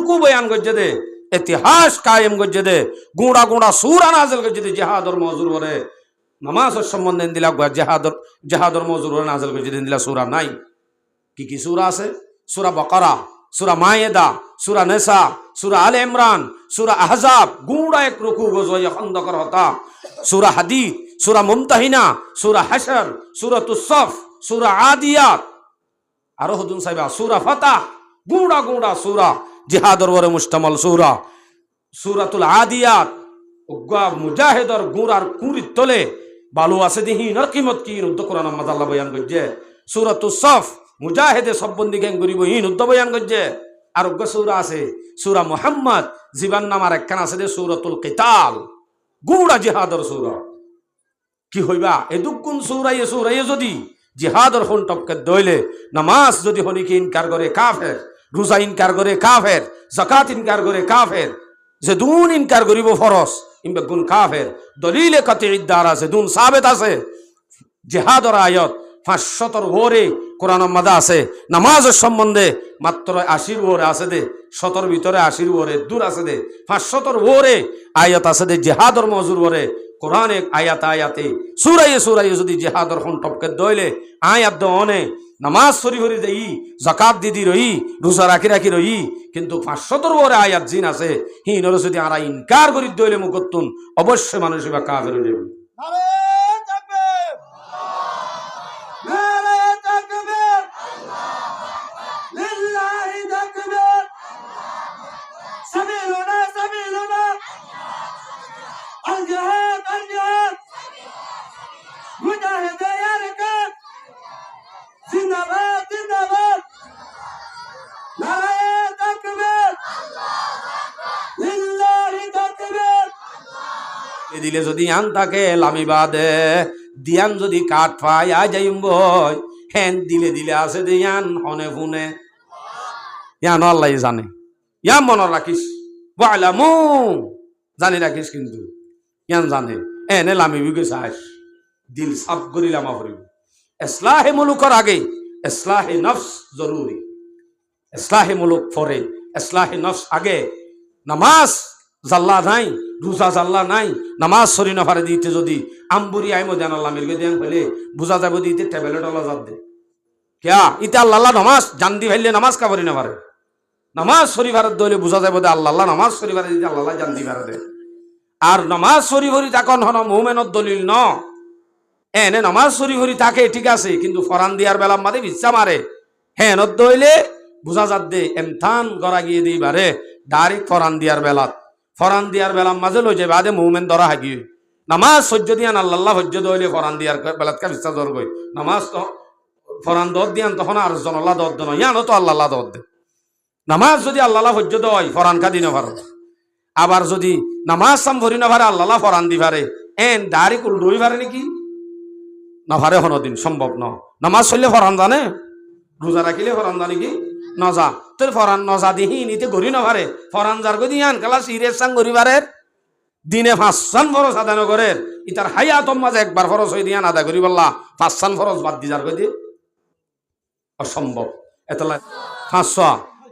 রুকু বয়ান করছে দে ইতিহাস কায়েম করছে দে গুঁড়া গুঁড়া সূরা নাযিল করছে দে জিহাদর মওজুর করে নামাজের সম্বন্ধে দিলা জিহাদর মওজুর করে নাযিল করছে দিলা সূরা নাই কি সূরা আছে সূরা বাকারা সূরা মায়েদা সূরা নিসা সূরা আলে ইমরান সূরা আহজাব গুঁড়া এক রুকু গজওয়া খন্দকর হতা সূরা হাদীদ সূরা মুমতাহিনা সূরা হাশর সূরাতুস সফ সূরা আদিয়াত আরো হুজুর সাহেব সূরা ফাতাহ গুঁড়া গুঁড়া সূরা জিহাদর ওরে মুশতামাল সূরা সূরাতুল আদিয়াত উগ্গা মুজাহিদর গুঁড়ার কুরিত তলে বালু আছে দিহি নর কিমত কি উদ্দ কোরআন মাঝ আল্লাহ বয়ান করছে সূরাতুস সফ মুজাহিদে সববন্দি গ্যাং গরিব হিন উদ্দ বয়ান করছে আর উগ্গা সূরা আছে সূরা মুহাম্মদ জীবান নামার একখান আছে দে সূরাতুল কিতাল গুঁড়া জিহাদর সূরা কি হইবা এদুকুন সূরায়ে যদি জিহাদর ফোন টপকে দইলে নামাজ যদি হনিকে ইনকার করে কাফের রোজা ইনকার করে কাফের যাকাত ইনকার করে কাফের যেদুন ইনকার করিব ফরজ ইমবে গুণ কাফের দলিলে কাতিঈদ দ্বারা যেদুন সাবিত আছে জিহাদর আয়াত 500 ওরে কোরআন মাদা আছে নামাজের সম্বন্ধে মাত্র 80 ওরে আছে দে 70 ভিতরে 80 ওরে দূর আছে দে 500 ওরে আয়াত আছে দে জিহাদর মওজুর ওরে কোরআনে আয়াতে সূরায়ে যদি জিহাদর খন টপকে দইলে আয়াত দনে নামাজ শরীফরি দেই যাকাত দিদি রই রোজা রাখি রই কিন্তু 500 ওরে আয়াত জিন আছে হিনর যদি আরা ইনকার করি দইলে মুকত্তুন অবশ্যই মানুষ বা কাফের হয়ে যাবে দিলে যদি আন থাকে লামি বাদে দিয়ান যদি কাঠ পাই আ যাইম বই হেন দিলে আছে দিয়ান হনে ফুনে ইয়ান আল্লাহ জানে ইয়ান মনে রাখিস ওয়ালামু জানি রাখিস কিন্তু ইয়ান জানে এনে লামি বিগে চাইস দিল সাফ করি লামা ভরিব ইসলাহে মুলুকর আগে ইসলাহে নফস জরুরি ইসলাহে মুলুক পরে ইসলাহে নফস আগে নামাজ জাল্লা নাই রোজা জাল্লা নাই নামাজ সরি নফারে দিতে যদি আম্বুরি আইমো দেন আল্লাহ মিলবে দেন হলে বুঝা যাবে দিতে ট্যাবলেট আল্লাহ জাত দে কিয়া ইতে আল্লাহ নামাজ জান দি ফেললে নামাজ কাবরি না পারে নামাজ শরীফারের দইলে বুঝা যাবে দে আল্লাহ নামাজ শরীফারে দিতে আল্লাহ জান দি পারে দে আর নামাজ শরীফরি তাকন হন মুমিনের দলিল ন এনে নামাজ শরীফরি থাকে ঠিক আছে কিন্তু ফরান দিয়ার বেলা মাদে বিচ্ছা মারে হ্যাঁ নদ দইলে বুঝা যাত দে এমথান গড়া গিয়ে দিই বারে ডাইরেক্ট ফরান দিয়ার বেলা মাঝে লই যাবে আদে মুমিন ধরা হাগি নামাজ সহ্য দিয়ান আল্লাহ সহ্য দইলে ফরান দিয়ার বেলাত কা বিশ্বাস দর গই নামাজ তো ফরান দর দিয়ান তখন আর জন আল্লাহ দর দেন ইয়ানো তো আল্লাহ দর দে নামাজ যদি আল্লাহ সহ্য দয় ফরান কা দিন পারে আবার যদি নামাজ সাম ভরি না পারে আল্লাহ ফরান দি পারে এন ডাইরেক্ট উল্টোই পারে নাকি না পারে কোনোদিন সম্ভব ন নামাজ চললে ফরান জানে রোজা রাখিলে ফরান জানে কি নজা তোর ফরান নজা দিহি নিতে গড়ি নভারে ফরান যার গদি আন কালা সিরের সাং গরিবারের দিনে 5 ফরজ আদায় করে ইতার হায়াতম মাঝে একবার ফরজ হই দিয়ান আদায় করি বললা 5 ফরজ বাদ দি যার গদি অসম্ভব এতলা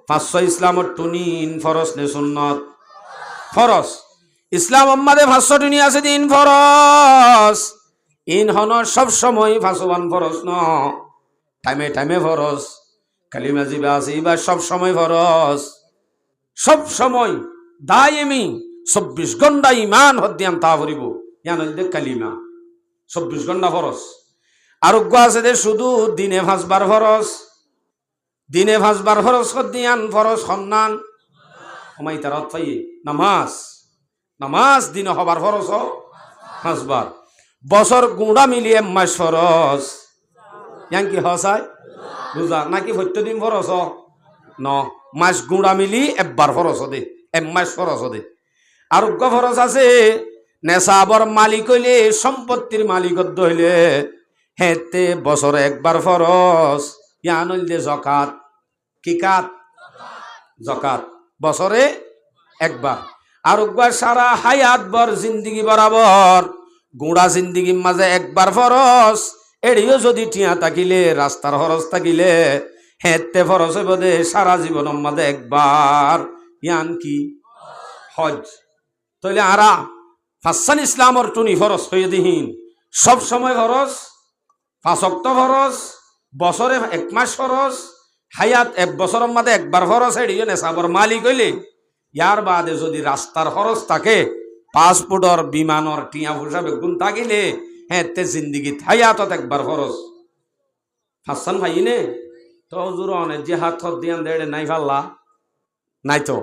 500 ইসলামত টুনিন ফরজ নে সুন্নত ফরজ ইসলাম আম্মাদে 500 টুনি আছে দিন ফরজ ইন হন সব সময় 5 ফরজ ন টাইমে ফরজ কালিমা জিবা আছে এবার সব সময় ফরজ সব সময় দায়েমি 24 ঘন্টা ইমান হদ্দিয়াম তা ভরিব ইয়ান হইতে কালিমা 24 ঘন্টা ফরজ আরোগ্য আছে দে শুধু দিনে 5 বার ফরজ হদ্দিয়ান ফরজ সন্নান ওমাই তারাত পাই নামাজ দিনে হবার ফরজ 5 বার বছর গুঁড়া মিলিয়ে মাস ফরজ ইয়ান কি হসায় রোজা নাকি প্রত্যেকদিন ফরজ ন মাস গুঁড়া মিলি একবার ফরজ দে এক মাস ফরজ দে আরোগ্য ফরজ আছে নেশাবর মালিক হইলে সম্পত্তির মালিক হইলে হেতে বছরে একবার ফরজ ইয়ান হইলে যাকাত কি কাত যাকাত বছরে একবার আরোগ্য সারা হায়াত বর জিন্দিগি বরাবর গুঁড়া জিন্দিগির মাঝে একবার ফরজ এড়িও যদি টিয়া থাকিলে রাস্তার ফরজ থাকিলে হেতে ফরজ হইব দে সারা জীবনের মাঝে একবার ইয়ান কি হজ। তাইলে আরা ফাসান ইসলামর টুনি ফরজ হয়ে দিহীন সব সময় ফরজ, 5 ওয়াক্ত ফরজ, বছরে 1 মাস ফরজ, হায়াত 1 বছরের মধ্যে একবার ফরজ এড়িয়ে নেশাবর মালিক হইলে ইয়ার বাদে যদি রাস্তার খরচ থাকে, পাসপোর্টর বিমানর টিয়া ফুসা বেগুন থাকিলে হ্যাঁ তে জিন্দিগি হায়াতত একবার ফরজ। ফাসান ভাই নে তো হুজুর অনেক যে হাত হত দিয়ান দেড়ে নাই ফাল্লা নাই তো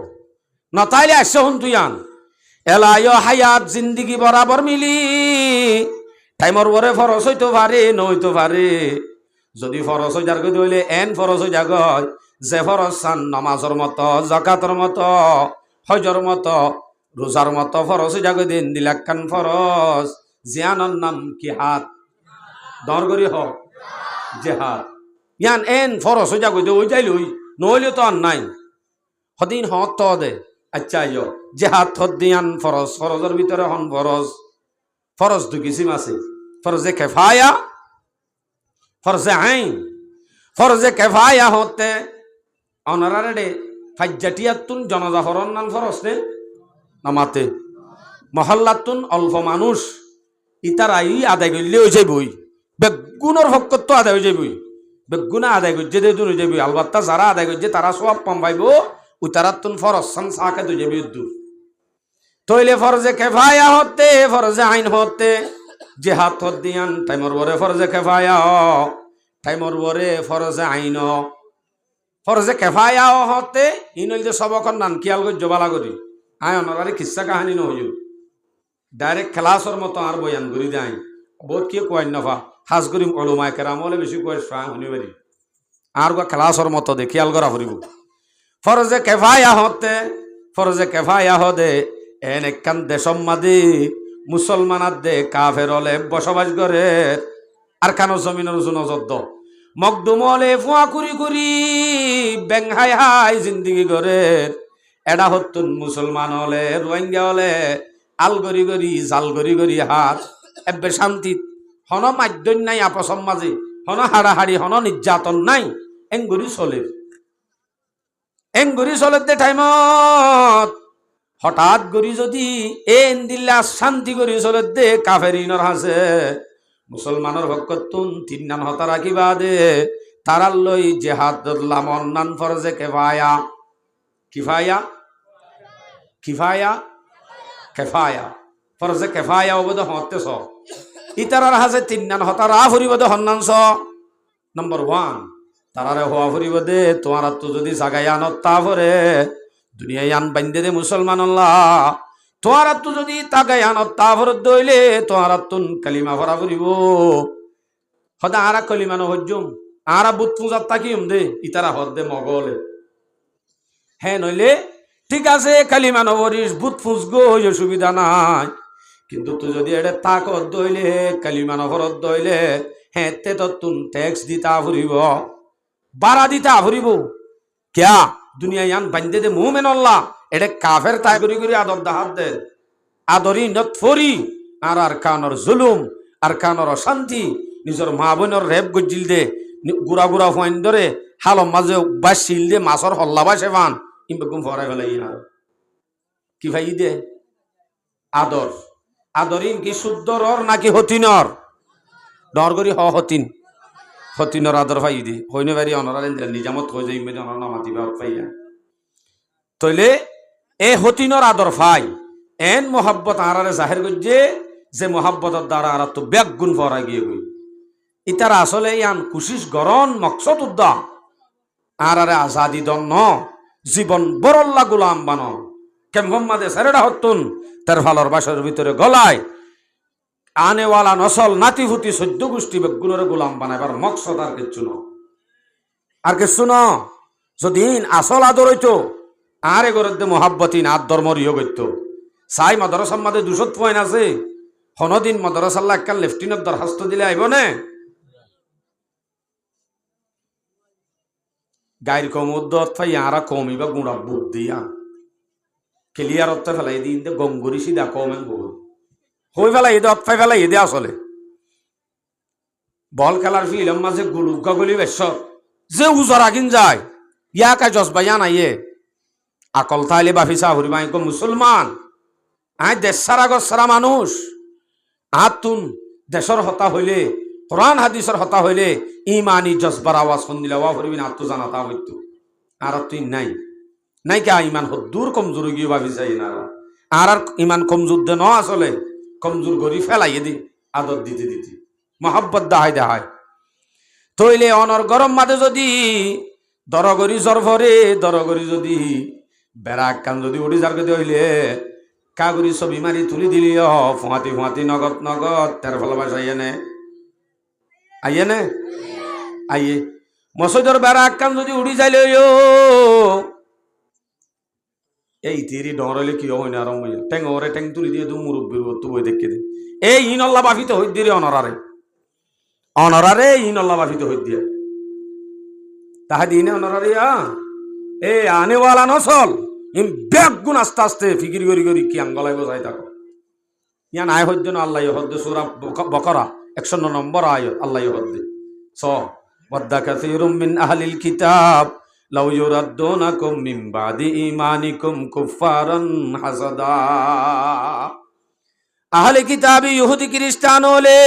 নতাইলে আসছে হন তুইয়ান এলায় হায়াত জিন্দিগি বরাবর মিলি টাইমর পরে ফরজ হইতে পারে নইতে পারে। যদি ফরজ হয়ে যার হইলে এন ফরজ হয়ে যাগ যে ফরজ চান নমাজর মতো, জাকাতর মতো, হজর মতো, রোজার মতো ফরজ হয়ে যাগ দিন দিলাক্কান ফরজ। জিয়ানোর নাম কি হাত দর করি হ জেহাদ। ইয়ান এন ফরজ হয়ে যাগ ওই যাই লই নইলে তো আর নাই সদিন হত তো দে। আচ্ছা ইয় জেহাদ থত দিয়ান ফরজ, ফরজের ভিতরে হন ফরজ, ফরজ দু কিসিম আছে, ফরজে কেফায়া, ফরজে আইন। ফরজে কেফায়া হতে অনারারে ফাজ্জাটিয়াতুন জনজা ফরন নান ফরজ নে নামাতে মহল্লাতুন অল্প মানুষ ইতারাই আদায় করলে হয়ে যাবই, বেগুনের ভক্ত তো আদায় হয়ে যাবই, বেগুনা আদায় করছে দে দূর হয়ে যাবি। আলবাত্তা যারা আদায় করছে তারা সব কম পাইব, উতারাতুন ফরজ সান সাকে তো যাবি দূর। তইলে ফরজে কেফায়া হতে ফরজে আইন হতে জেহাদ হত দিয়ান টাইমর বরে ফরজে কেফায়া টাইমর বরে ফরজে আইন। ফরজে কেফায়া হতে ইনল যে সবকর নান কিয়াল গো জবালা করি আয় অনারে কিসা কাহানি নহইও ডাইরেক্ট ক্লাসর মতো আর বয়ান করি দেয় বহুত কি কয় নফা হাজ করিম ওলামায়ে কেরাম হলে বেশি কয় শুনি পারি আর গো ক্লাসর মতো দে খেয়াল করা ফুরিব। ফরজে কেফায়া হতে ফরজে কেফায়া হদে এন একখান দেশম মাদি মুসলমানার দে কাফের হলে বসবাস করে আর কানো জমিনের নজর মকদুম হলে ফুয়া কুরি কুরি ব্যাং হাই হাই জিন্দিগি করে এডা হতুন মুসলমান হলে রোহিঙ্গা হলে আল গরি গরি জাল গরি গরি হাত এবে শান্তি হন মাধ্যম নাই আপসম মাঝে হন হাড়াহাড়ি হন নির্যাতন নাই এঙ্গুরি চলে এঙ্গুরি চলে দে টাইমত হঠাৎ গরি যদি এন দিল্লা শান্তি করি চলে দে কাফেরিনর হাসে মুসলমানের ভক্ততুন 3 নান হতা রাখিবা দে তারার লই জেহাদ লামন নান ফরজে কেফায়া কিফায়া কিফায়া কেফায়া ফরজে কেফায়া ওবদ হতেছ ইতারার হাসে 3 নান হতা রা ফুরিবদে হন্নানস। নম্বর 1 তারারে হওয়া ফুরিবদে তোমার তো যদি জাগায় আনত তা ফরে দুনিয়ায় আন বান্ধে দে মুসলমান আল্লাহ তোমার তো যদি তাগায় আনত তা ফরত দইলে তোমার তুন কালিমা ভরা ফুরিব সদা আরা কলিমা নহজুম আরা বুত পূজার তাকিম দে ইতারা হদ দে মগলে হ্যাঁ নইলে ঠিক আছে কালিমা নবরিস বুত ফুস গো অসুবিধা নাই, কিন্তু তুই যদি এটা তাকত দইলে কালিমা নভরত দইলে হ্যাঁ তে তো তুন ট্যাক্স দিতা ফুরিব বাড়া দিতা ফুরিব ক্যা দুনিয়ায় আন বান্ধে দে মুমেন আল্লাহ এটা কাফের তাই করি করি আদর দাহাত দে আদরি নত ফরি আর কানর জুলুম আর কানর অশান্তি নিজের মা বোনের রেপ গজিল দে গুড়া গুড়া ফাইন ধরে হালম মাঝে বাসিল দে মাছর হল্লা বাসে ফান ইমবেগুম ফরাই ফেলাই আর কি ভাই দে আদর আদরিন কি শুদ্ধর নাকি হতিনর ডর করি হতিন হতিনর আদর ভাই দে হইনে বাড়ি অনরা নিজামত হয়ে যাই মেয়ে অনরা মাতিবা পাইয়া তইলে এ হতিনর আদর ভাই এন মোহাব্বত আরারে জাহের করছে যে মোহাব্বতের দ্বারা আর তো ব্যাগ গুণ ফরা গিয়ে গই ইতারা আসলে ইয়ান কুশিস গরন মকসদ উদ্দা আরারে আজাদি দন্ন জীবন বরল্লা গুলাম বানো কেমহম্মাদে সারেডা হতুন তার ভালোর বাসার ভিতরে গলায় আনেওয়ালা নসল নাতিভূতি 14 গোষ্ঠী বেগুনের গোলাম বানাইবার মকসদ আর কিছু ন আর কিছু ন যদি আসল আদর হইতো আর এগরদ্দে মোহাব্বতিন আর ধর্মর ইয়ে করতো চাই মাদ্রাসার মাঝে 200 পয়েন্ট আছে হনদিন মাদ্রাসাল্লাহ একটা লেফটিনের দরখাস্ত দিলে আইব নে গাইর কম উদ্দত পাই আরা কমিবা গুঁড়া বুট দিয়া ক্লিয়ার অর্থ ফেলাই দিন দে গঙ্গুরি সিধা কমেন বহুত হই ফেলাই এদে অত ফেলাই এদে আসলে বল খেলার ফিল্ম মাঝে গুলুকা গুলি বেশ যে উজর আগিন যায় ইয়াকা জজবাইয়া নাইয়ে আকল তাইলে বাফিসা হরিমাই কো মুসলমান আই দেশ সারা গছ সারা মানুষ আতুন দেশর হতা হইলে কোরআন হাদিসের হতা হইলে ইমানি জজবার আওয়াজ শুন দিলে ওয়া হরিবিন আত্ম জানাতা হইতো আর তুই নাই নাই কে ইমান হদ্দুর কমজোর গিয়ে ভাবিছাই না আর ইমান কমজোর দে ন আসলে কমজোর করি ফেলাইয়ে দি আদত দিতে দিতে মহাব্বত দেখায় তইলে অনর গরম মাঝে যদি দরগরি জরফরে দরগরি যদি বেড়া কান যদি উড়ি যার গতি হইলে কাগরি ছবি মারি তুলি দিলি ফুঁয়াতি ফুঁয়াতি নগদ নগদ তের ভালোবাসা আইয়ে নে আইয়ে মসজিদের বেড়া কান যদি উড়ি যাইলে এই তিরি ডরলে কি হয় না আরম্ভ টেং ওরে টেং তুলি দিয়ে দু মুরব্বীর তু বই দেখে দে এই ইনল্লা বাফিতে হই দিয়ে অনরারে ইনল্লা বাফিতে হই দিয়ে তাহা দিনে অনরারে এ আনেওয়ালা নসল ইম ব্যাগ গুণ আস্তে আস্তে ফিকির করি করি কি আঙ্গলাই বোঝাই থাকো ইয়ান আয় হদ্দ না আল্লাহ হদ্দে সূরা বকরা 109 নম্বর আয়াত আল্লাহ হদ্দে স ওয়াদ্দা কাসীরুম মিন আহলিল কিতাব লাউ ইউরাদ্দুনাকুম মিন বাদি ঈমানিকুম কুফফারান হাসাদা আহলে কিতাবি ইহুদি খ্রিস্টান হলে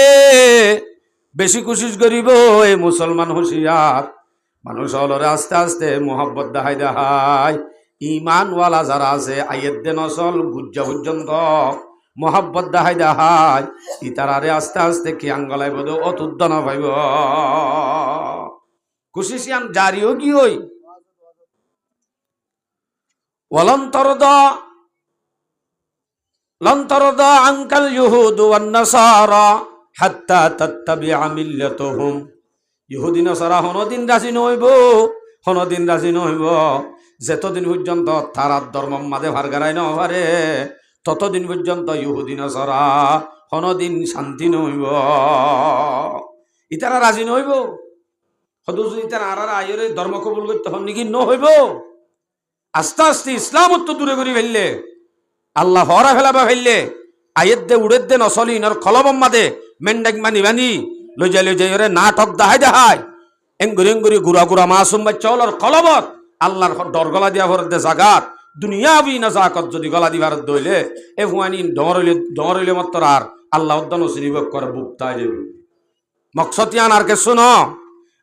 বেশি কোশিশ করিব এই মুসলমান হুঁশিয়ার মানুষ হলরে আস্তে আস্তে মোহাব্বত দেখায় ইমানওয়ালা যারা আছে আয়ের দে নসল গুজ্জা পর্যন্ত মোহাব্বত দেখায় ইতারারে আস্তে আস্তে কি আঙ্গলাই বোধ অতুদ্দনা পাইব কুশিসিয়ান জারিও কি হই লন্তরদা আঙ্কাল ইহুদু ওয়ান নাসারা হাত্তা তাত্তাবিআ মিল্লাতুহুম ইহুদি নাসারা হনদিন রাজি নইব যতদিন পর্যন্ত তারার ধর্ম মাঝে ভারগারাই নভারে ততদিন পর্যন্ত ইহুদি নাসারা হনদিন শান্তি নইব ইতারা রাজি নইব হদু যদি তারা আর আয়ের ধর্ম কবুল করতে হন নাকি নহইব আস্তে আস্তে ইসলাম তো দূরে করি ফেললে আল্লাহ হরা ফেলাবা ফেললে আয়ের দে উড়ের দে নসলি নর কলবম মাদে মেন্ডাক মানি বানি লই যাই নাটক দেখায় এঙ্গুরি গুড়া গুড়া মাসুম বাচ্চা ওর কলবত আল্লাহর ডর গলা দিয়া ভর দে জাগাত দুনিয়াবি না জাকাত যদি গলা দিবার দইলে এ হুয়ানি ডরইলে মাত্র আর আল্লাহ উদ্দান শ্রীবক করে বুকতাই যাবে মকসদিয়ান আর কে শুনো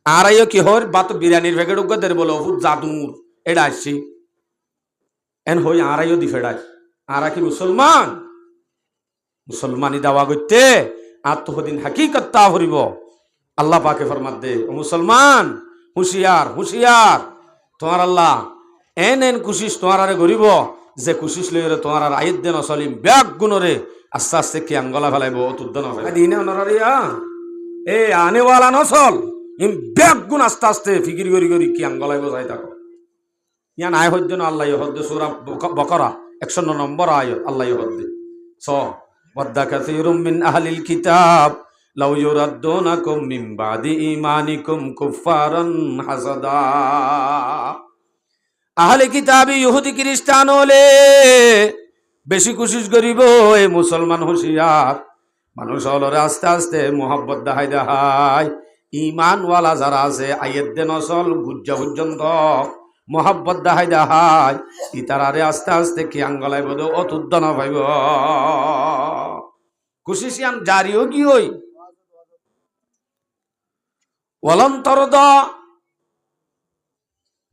আর আইও কি হর বাত বিরিয়ানির প্যাকেট উগদের বলো হুদ জাদুর এটা আসছি এন হই আর আইও দি ফেড়াই আর কি মুসলমানি দাওয়া করতে আত্মহদিন হাকিকত তা হরিব আল্লাহ পাকে ফরমাত দে ও মুসলমান হুঁশিয়ার তোমার আল্লাহ এন কুশিস তোমার আরে গরিব যে কুশিস লইরে তোমার আর আয়ের দেন অসলিম ব্যাগ গুণরে আস্তে আস্তে কি আঙ্গলা ফেলাইব অতুদ্দন দিনে অনরারিয়া এ আনেওয়ালা নসল ইম ব্যাগ গুণ আস্তে আস্তে ফিকির করি কি আঙ্গলাই বোঝাই থাকো ইয়ান আয় হদ্দ না আল্লাহ হদ্দে সূরা বকরা 109 নম্বর আয়াত আল্লাহ হদ্দে স ওয়াদ্দা কাসীরুম মিন আহলিল কিতাব লাউ ইউরাদ্দুনাকুম মিন বাদি ঈমানিকুম কুফফারান হাসাদা আহলে কিতাবি ইহুদি খ্রিস্টান হলে বেশি কোশিশ করিব এই মুসলমান হুঁশিয়ার মানুষ হলরে আস্তে আস্তে মোহাব্বত দেখায় ইমানওয়ালা যারা আছে আয়ের দে নসল গুজ্জা পর্যন্ত মোহাব্বত দেখায় ইতারারে আস্তে আস্তে কি আঙ্গলাই বোধ অতুদ্দনা পাইব কুশিসিয়ান জারিও কি হই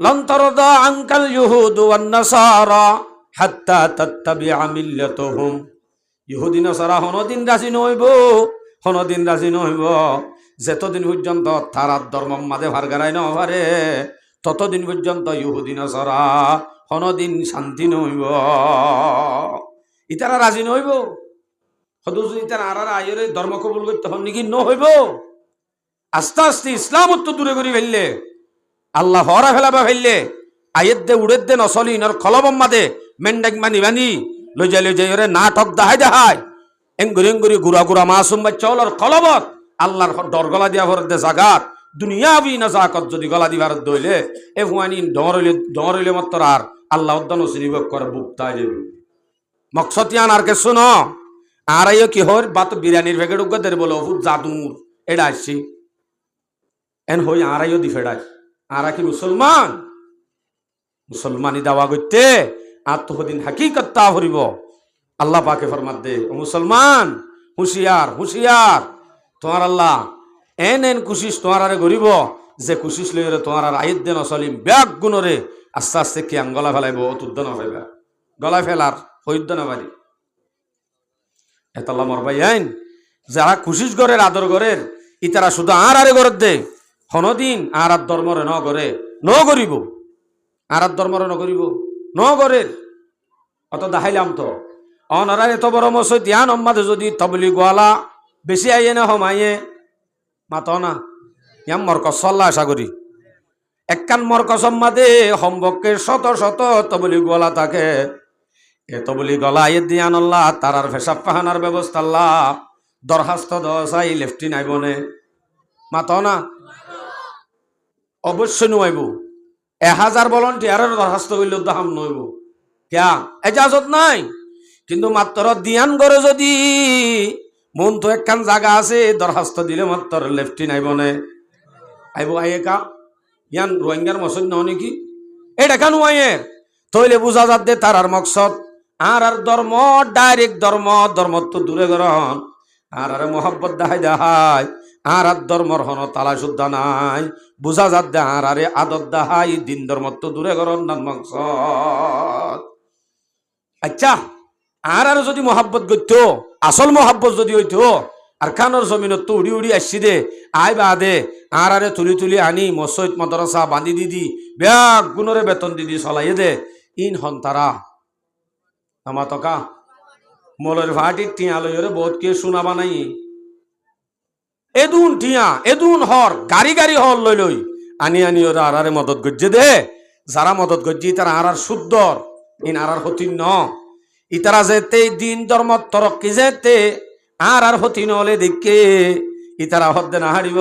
লন্তরদা আঙ্কাল ইহুদু ওয়ান নাসারা হাত্তা তাত্তাবিআ মিল্লাতুহুম ইহুদি নাসারা হনদিন রাজি নইব যতদিন পর্যন্ত তারার ধর্ম মাঝে ভারগারাই নভারে ততদিন পর্যন্ত ইহুদি নাসারা হনদিন শান্তি নইব ইতারা রাজি নইব হদু যদি ইতারা আর আয়ের ধর্ম কবুল করতে হন নাকি নহইব আস্তে আস্তে ইসলাম তো দূরে করি ফেললে আল্লাহ হরা ফেলাবা ফেললে আয়ের দে উড়ের দে নসলি নর কলবম মাদে মেন্ডাক মানি বানি লই যাই নাটক দেখায় এঙ্গুরি গুড়া গুড়া মাসুম বাচ্চা ওর কলবত আল্লাহর ডর গলা দিয়া ভর দে জাগাত দুনিয়াবি না জাকাত যদি গলা দিবার দইলে এ হুয়ানি ডরইলে মাত্র আর আল্লাহ উদ্দান শ্রীবক করে বুকতাই যাবে মকসদিয়ান আর কে শুনো আর আইও কি হর বাত বিরিয়ানির প্যাকেট উগদের বলো হুদ জাদুর এটা আসছি এন হই আর আইও দি ফেড়াই আর কি মুসলমান মুসলমানি দাওয়া করতে আত্মদিন হাকিকত তা হরিব আল্লাহ পাকে ফরমাত দে ও মুসলমান হুঁশিয়ার হুঁশিয়ার তোমার আল্লাহ এন কুশিস তোমার আরে গরিব যে কুশিস লইরে তোমার আর আইত দেন অসলিম ব্যাগ গুণরে আস্তে আস্তে কি গলা ফেলাইব অতুদ্ধ না পাইবা গলা ফেলার হইদ্য না পারি এতাল্লা মরবাই আইন যারা কুশিস গড়ের আদর গড়ের ইতারা শুধু আর আরে গড়ের দে হনদিন আর আর ধর্মরে ন গড়ে ন গরিব আর আর ধর্মরে ন গরিব ন গড়ের অত দেখাইলাম তো অনারা এত বড় মসজিদ ইয়ান অম্মাদে যদি তবলি গোয়ালা বেশি আইয়ে না হমাইয়ে মাত না ইয়াম মরকজ সল্লা আশা করি একখান মরকজ সম্মাদে সম্পর্কে শত শত তবলি গোয়ালা থাকে এ তবলি গলা আইয়ে দিয়ান আল্লাহ তারার ফেসাব পাহানার ব্যবস্থা আল্লাহ দরখাস্ত দশাই লেফটিন আইবনে মাত না অবশ্যই নুয়াইব 1000 ভলান্টিয়ারের দরখাস্ত করলে দাম নইব ক্যা এজাজত নাই কিন্তু মাত্র দিয়ান করে যদি মন তো একখান জায়গা আছে দরখাস্ত দিলে মাত্র লেফটিন আইবনে আইব আইয়ে কা ইয়ান রোহিঙ্গার মসজিদ নয় নাকি এটা কেন আইয়ে তৈলে বুঝা যাতে তার আর মকসদ আর ধর্ম ডাইরেক্ট ধর্ম তো দূরে গ্রহণ আর মোহাব্বত দেখাই আর ধর্মর হন তালা শুদ্ধা নাই বুঝা যাতে আর আদত দেখাই দিন ধর্ম তো দূরে গ্রহণ নাম মকসদ আচ্ছা আর যদি মোহাব্বত করত আসল মোহাব্বত যদি হইতো আর খানোর জমিনত তো উড়ি উড়ি আসছি দে আই বা দে আর তুলি তুলি আনি মসজিদ মাদ্রাসা বান্ধি দিদি ব্যাগ গুণরে বেতন দিদি চলাইয়ে দে ইন হন তারা আমার টকা মলের ভাটির টিয়া লইরে বহুত কে শুনাবা নাই এদুন টিয়া এদুন হর গাড়ি গাড়ি হর লই লই আনি ওরা আর মদত গজ্জে দে যারা মদত গজ্জি তারা আর শুদ্ধর ইন আর হতিন ন ইতারা যেতে দিন ধর্ম তরক্কি যেতে আর হতি নলে দেখে ইতারা হদ্দে না হারিব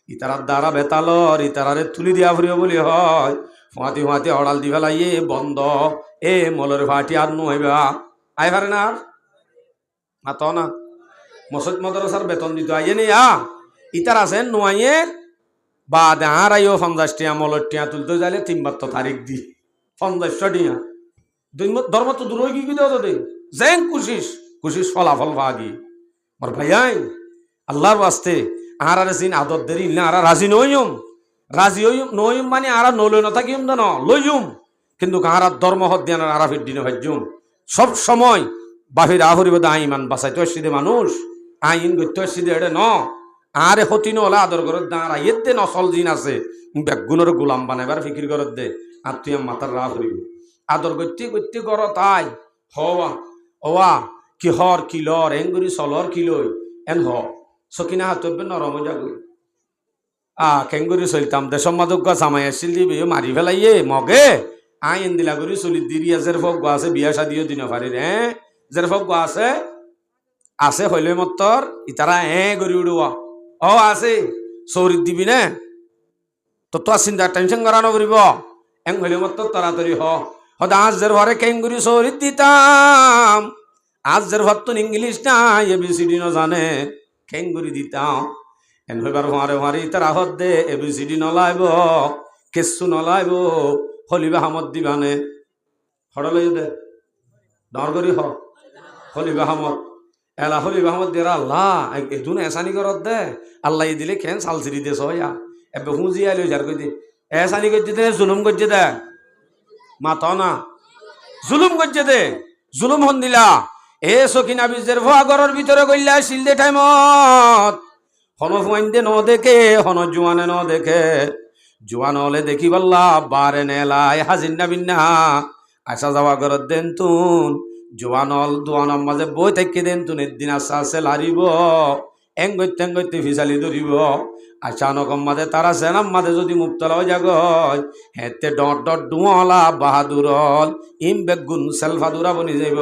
ইতারার দ্বারা বেতালর ইতারারে তুলি দিয়া ফুরিব বলি হয় ফুয়াতি ফুয়াতি অড়াল দি ফেলাইয়ে বন্ধ এ মলের ভাটি আর নুয়াইবা আই পারে না আর মাত না মসজিদ মাদ্রাসার বেতন দিত আইয়ে নে ইতার আছেন নুয়াইয়ে বা আর আইও 50 টিয়া মলের টিয়া তুলতে যাইলে 3 বার তো তারিখ দি 50 টিয়া ধর্ম তো দূর হয়ে গিয়ে দেওয়া দে যেন কুশিস ফলাফল ভাগি আর ভাইয়াই আল্লাহর বাস্তে আর জিন আদত দেরি না আর রাজি হইম মানে আর নলই না থাকিম না লইম কিন্তু আর ধর্ম হদ দিয়ান আর ফির ভাজ্যুম সব সময় বাহির আহরি বোধ আইমান বাঁচাইতে আসছি দে মানুষ আইন গত্য আসছি দে এড়ে ন আরে হতি নলা আদর করত দাঁড়া এতে নসল জিন আছে বেগুনের গোলাম বানাইবার ফিকির করত দে আর তুই মাথার রাহ করিব আদর গত্যি কর তাই হওয়া ওয়া কি হর কিলর এঙ্গুরি সলর কিলই এন হ সকিনা হাতবে নরম যাগই কেঙ্গুরি চলিতাম দেশম মাদক জামাই আসছিল দিবি মারি ফেলাইয়ে মগে আইন দিলা করি চলি দিরিয়া জের ফক আছে বিয়া শাদিও দিন পারি রে জের ফক আছে হইলে মত্তর ইতারা গড়ি উড়ুয়া আছে চৌরিত দিবি নে তো তোর চিন্তা টেনশন করা নকরিব এং হইলে মত্তর তাড়াতাড়ি হদ আজ জের ঘরে কেঙ্গুরি চৌরিত দিতাম আজ জের ঘর তো ইংলিশ না ABCD জানে কেঙ্গুরি দিতাম এন হইবার ভারে তারা হদ দে ABCD নলাইব কেসু নলাইব হলিবা হামদ দিবানে হড়লাই দে ডরগরি হলিবা হামদ এলা হলিবা হামদ দেরা আল্লাহ এদুন এসানি করত দে আল্লাহ দিলে কেন সালসিরি দে সয়া এবে হুঁজি আইলো যার কই দে এসানি করছে দে জুলুম করছে দে মাত না জুলুম করছে দে জুলুম হন দিলা এ সখিনা বীজের ভুয়া ঘরের ভিতরে গইলা শিলদে টাইমত হন ফুয়াইন্দে ন দেখে হন জুয়ানে ন দেখে জুয়ান হলে দেখি বললা বারে নেলাই হাজির না বিন্না আসা যাওয়া ঘরত দেন তুন জুয়ান হল দোয়ানোর মাঝে বই থেকে দেন তুন একদিন আসা আসে লারিব এঙ্গতে ফিসালি ধরিব আচানক মাঝে তারা সেনাম মাঝে যদি মুক্তলা হয়ে যাগ হেতে ডট ডুয়ালা বাহাদুর হল ইম বেগুন সেলফাদুরা বনি যাইব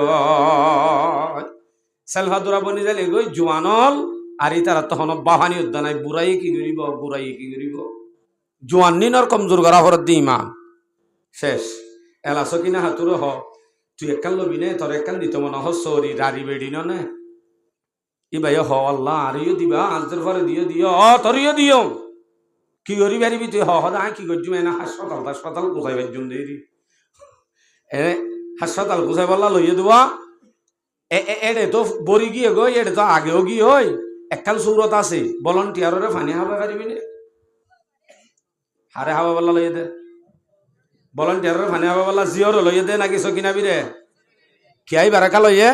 সেলফাদুরা বনি যাইলে গই জুয়ানল আর ই তারা তখন বাহানি উদ্যানায় বুড়াই কি করিব জোয়ান নিনর কমজোর করা হরত দি ইমান শেষ এলাস কিনা হাতুর তুই একান লবি নে তোর একান দিত মনে হরি রাড়ি বেড়ি নে ই ভাই আল্লাহ আর দিবা আজদের পরে দিও তরিও দিও কি করি পারিবি তুই হদা কি করছি না হাসপাতাল কোথায় বাজুম দেরি হাসপাতাল কোথায় বললা লইয়ে দেওয়া এড়ে তো বড়ি গিয়ে গই এড়ে তো আগেও গিয়ে হই একখান সুরত আছে ভলান্টিয়ারে ফানি হাবা পারিবি না হারে হাওয়া বললা লইয়ে দে ভলান্টিয়ারে ফানি হাবা বললা জিওর লইয়ে দে নাকি সকিনাবি রে কিয়াই বারাকা লইয়ে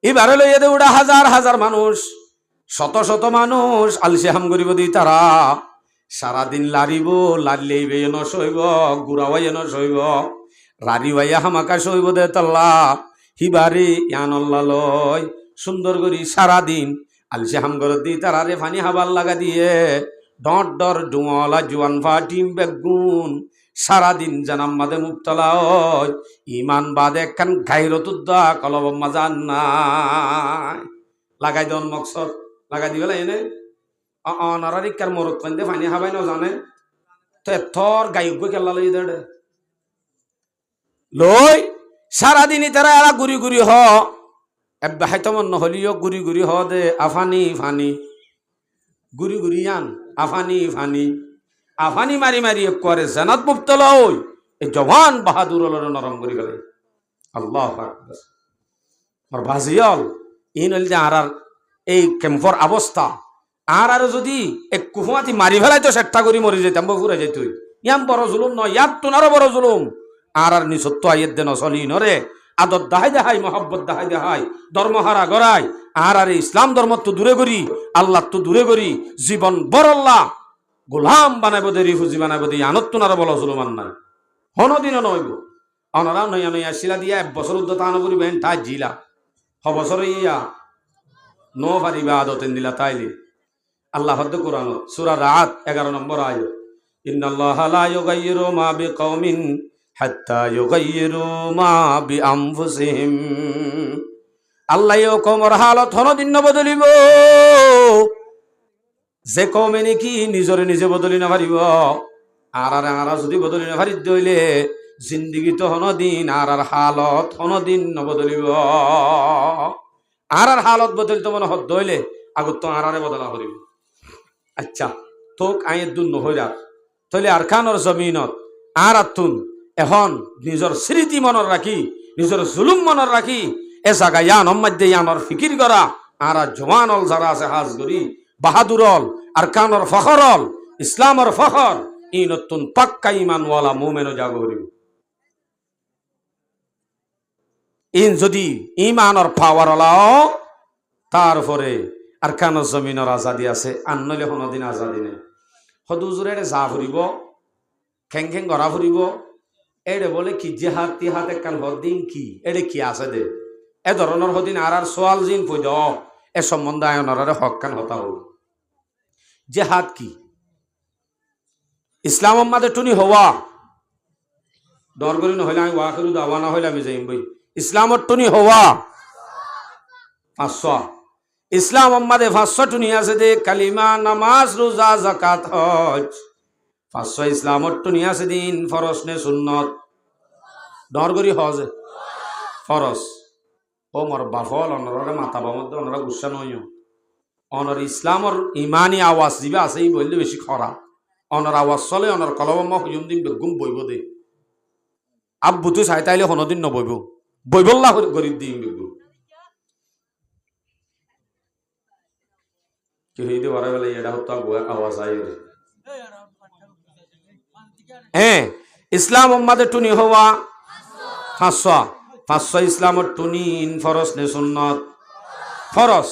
এবারে লইয়ে দে ওটা হাজার হাজার মানুষ শত শত মানুষ আলসে হাম করিব দি তারা সারাদিন লারিব লারলেই বে এন সইব গুড়াওয়াই এন সইব রারি ভাইয়া হামাকা সইব দে তল্লা হিবারি ইয়ানল্লা লয় সুন্দর করি সারাদিন আলসে হাম করে দি তারা রে ফানি হাবার লাগা দিয়ে ডর ডর ডুমলা জুয়ান ফাটিম বেগুন সারাদিন জানাম মাদে মুক্তলা হয় ইমান বাদে একখান গাইরতুদ্দা কলব মাজান নাই লাগাই দেন মকসদ লাগাই দিবে এনে অনারিকার মরত পাইতে ফানি হাবাই ন জানে তো এথর গায়ক কেলা লই দে লই সারাদিনই তারা এরা গুড়ি গুড়ি হ এবার হাইতমন নহলিও গুড়ি গুড়ি হ দে আফানি ফানি গুড়ি গুড়ি আন আফানি ফানি আফানি মারি মারি করে জানাত মুক্তলা ওই এই জওয়ান বাহাদুর নরম করি গেলে আল্লাহ আমার ভাজিয়াল ইন হল যে আর এই ক্যাম্পর অবস্থা আর যদি এক কুফুমাতি মারি ফেলাই তো চেষ্টা করি মরি যেতাম ফুরে যেত ইয়াম বড় জুলুম নয় ইয়ার তোনারও বড় জুলুম আর নিঃসত্ব আইয়ের দেন চলি নরে আদত দাহাই দেহাই মহব্বত দাহাই দেহাই ধর্মহারা গড়াই আর ইসলাম ধর্ম তো দূরে করি আল্লাহ তো দূরে করি জীবন বড় আল্লাহ গোলাম বানাইব দে রিফুজি বানাইব দে আনত তোনারও বড় জুলুম আর নাই হনদিনও নইব অনারা নইয়া নইয়া শিলা দিয়া 1 বছর উদ্যত আন করিবেন তা জিলা বছর ইয়া নো পারিবা আদতেন দিলা তাইলে আল্লাহ হদ্দ কোরআন সূরা রাত 11 নম্বর আয়াত ইন্নাল্লাহা লা ইউগাইয়িরু মা বিকাউমিন হাত্তা ইউগাইয়িরু মা বিআনফুসিহিম আল্লাহ ও কওমের হালত হনদিন বদলিব যে কওমে নাকি নিজরে নিজে বদলি না পারিব আর যদি বদলি না পারি দইলে জিন্দেগি তো হনদিন আর হালত হনদিন নবদলিব আর হালত বদলিত মনে হদ দইলে আগত তো আরারে বদলা করিব আচ্ছা তোক আইয়ের দুন নহইরা তাহলে আর খানোর জমিনত আর আতুন এখন নিজের স্মৃতি মনত রাখি নিজের জুলুম মনত রাখি এ জায়গা ইয়ান মধ্যে ইয়ানোর ফিকির করা আর জওয়ানল যারা আছে হাজ করি বাহাদুরল আর খানোর ফখরল ইসলামর ফখর ই নতুন পাক্কা ইমানওয়ালা মুমেনও জাগ করিব ইন যদি ইমানর পাওয়ার ওলাও তারপরে আর কান জমিনের আজাদি আছে আর নইলে কোনোদিন আজাদি নেই সদুজুরে যা ফুরিব খেং খেং গড়া ফুরিব এড়ে বলে কি জেহাদ তিহাদ একখান হদিন কি এড়ে কি আছে দে এ ধরনের হদিন আর সোয়াল জিন পৈদ এ সম্বন্ধে আয়নরে হকান হতা হল জেহাদ কি ইসলাম মাদে টুনি হওয়া ডর করি নহলে আমি ওয়াকিরু দাওয়া না হইলে আমি যাইম বই ইসলামর টুনি হওয়া 500 ইসলাম আমাদের 500 টুনি আছে দে কালিমা নামাজ রোজা যাকাত হজ 500 ইসলামর টুনি আছে দিন ফরজ নে সুন্নত ডর করি হজ ফরজ ও মোর বাফল অনরে মাথা বামদ অনরা গুসা নয় অনর ইসলামর ইমানি আওয়াজ দিবে আছে এই বললে বেশি খরা অনর আওয়াজ চলে অনর কলবম্মা হুজুম দিন বেগুম বইব দে আব্বু তুই চাই তাইলে কোনোদিন নবইব বইবল্লা গরিব দিন বেগুম কি হইতে পারে বলে এটা হত্যা আওয়াজ আয় হ্যাঁ ইসলাম আমাদের টুনি হওয়া 500 ইসলামর টুনি ইন ফরজ নে সুন্নত ফরজ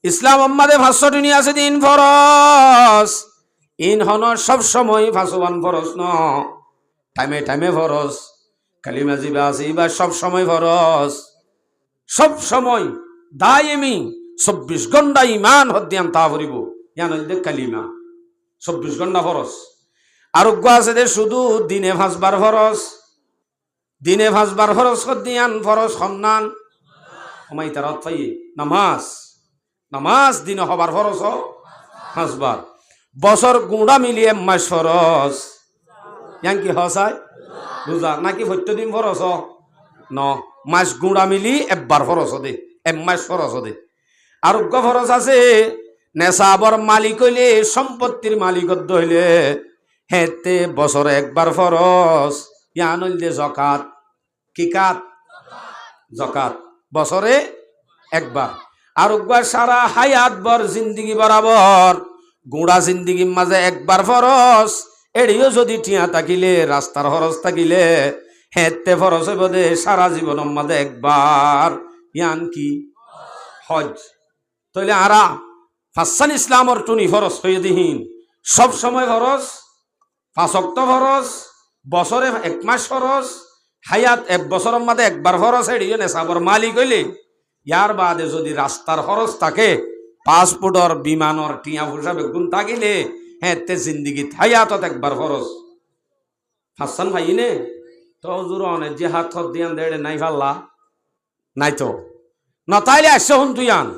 ইসলাম আমাদের 500 টুনি আছে দিন ফরজ ইন হন সব সময় 501 ফরজ ন টাইমে টাইমে ফরজ কালিমা জিবা আছে ইবা সব সময় ফরজ সব সময় দায়েমি 24 ঘন্টা ইমান হদ্দিয়াম তা ভরিব ইয়ান হইতে কালিমা 24 ঘন্টা ফরজ আরোগ্য আছে দে শুধু দিনে 5 বার ফরজ দিনে 5 বার ফরজ হদ্দিয়ান ফরজ সন্নান ওমাই তারাত পাই নামাজ দিনে হবার ফরজ 5 বার বছর গুঁড়া মিলিয়ে মাস ফরজ ইয়ান কি হসায় রোজা নাকি প্রত্যেকদিন ফরজ ন মাস গুঁড়া মিলি একবার ফরজ দে এক মাস ফরজ দে আরোগ্য ফরজ আছে নেশাবর মালিক হইলে সম্পত্তির মালিকত্ব হইলে হেতে বছরে একবার ফরজ ইয়ান হইলে জকাত কি কাত জকাত বছরে একবার আর একবার সারা হায়াত বর জিন্দিগি বরাবর গুড়া জিন্দিগির মাঝে একবার ফরজ এড়িও যদি টিয়া থাকিলে রাস্তার খরচ থাকিলে হেতে ফরজ হইব দে সারা জীবনের মাঝে একবার ইয়ান কি হজ তাইলে আরা ফাসান ইসলামর টুনি ফরজ হয়ে দিহীন সব সময় ফরজ পাঁচ ওয়াক্ত ফরজ বছরে এক মাস ফরজ হায়াত এক বছরের মাঝে একবার ফরজ এড়িও নেশাবর মালিক হইলে ইয়ার বাদে যদি রাস্তার খরচ থাকে পাসপোর্টর বিমানর টিয়া ফুসা বেগুন থাকিলে হ্যাঁ তে জিন্দিগি হায়াতত একবার ফরজ ফাসান ভাই নে তো জোর অনেক যে হাত হত দিয়ান দেড়ে নাই ফাল্লা নাই তো নতাইলে আসছে হন তুইয়ান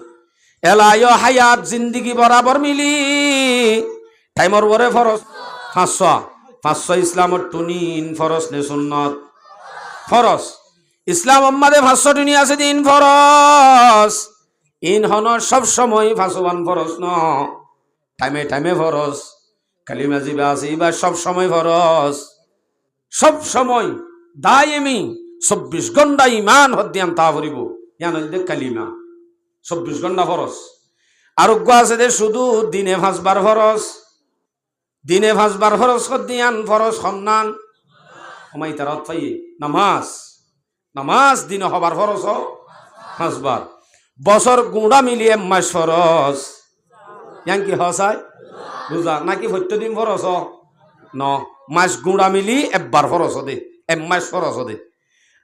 এলাইও হায়াত জিন্দিগি বরাবর মিলি টাইমর বরে ফরজ 500 ইসলামর টুনিন ফরজ নে সুন্নত ফরজ ইসলাম আম্মাদে 500 টুনি আছে দিন ফরজ ইন হনর সব সময় 501 ফরজ ন টাইমে টাইমে ফরজ কালিমা জিবা আছে ইবা সব সময় ফরজ সব সময় দায়েমি 24 ঘন্টা ইমান হদ্দিয়ান তা ভরিব ইয়ান হইলে কালিমা 24 ঘন্টা ফরজ আরোগ্য আছে দে শুধু দিনে 5 বার ফরজ দিনে 5 বার ফরজ হদ্দিয়ান ফরজ সন্নান ওমাই তারাত পাই নামাজ দিনে হবার ফরজ 5 বার বছর গুঁড়া মিলিয়ে মাস ফরজ ইয়ান কি হসাই বুঝা নাকি প্রত্যেকদিন ফরজ ন মাস গুঁড়া মিলি একবার ফরজ দে এক মাস ফরজ দে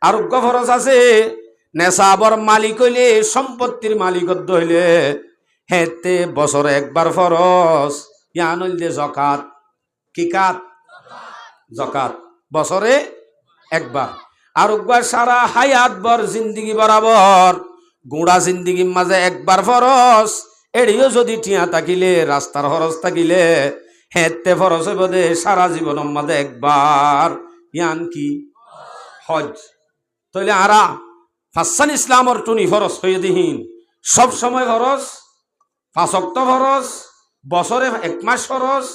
আরোগ্য ফরজ আছে নেশাবর মালিক হইলে সম্পত্তির মালিকত্ব হইলে হেতে বছরে একবার ফরজ ইয়ান হইলে জকাত কি কাত জকাত বছরে একবার আর একবার সারা হায়াত বর জিন্দিগি বরাবর গুড়া জিন্দিগির মাঝে একবার ফরজ এড়িও যদি টিয়া থাকিলে রাস্তার খরচ থাকিলে হেতে ফরজ হইব দে সারা জীবনের মাঝে একবার ইয়ান কি হজ তাইলে আরা ফাসান ইসলামর টুনি ফরজ হয়ে দিহীন সব সময় ফরজ 5 ওয়াক্ত ফরজ বছরে এক মাস ফরজ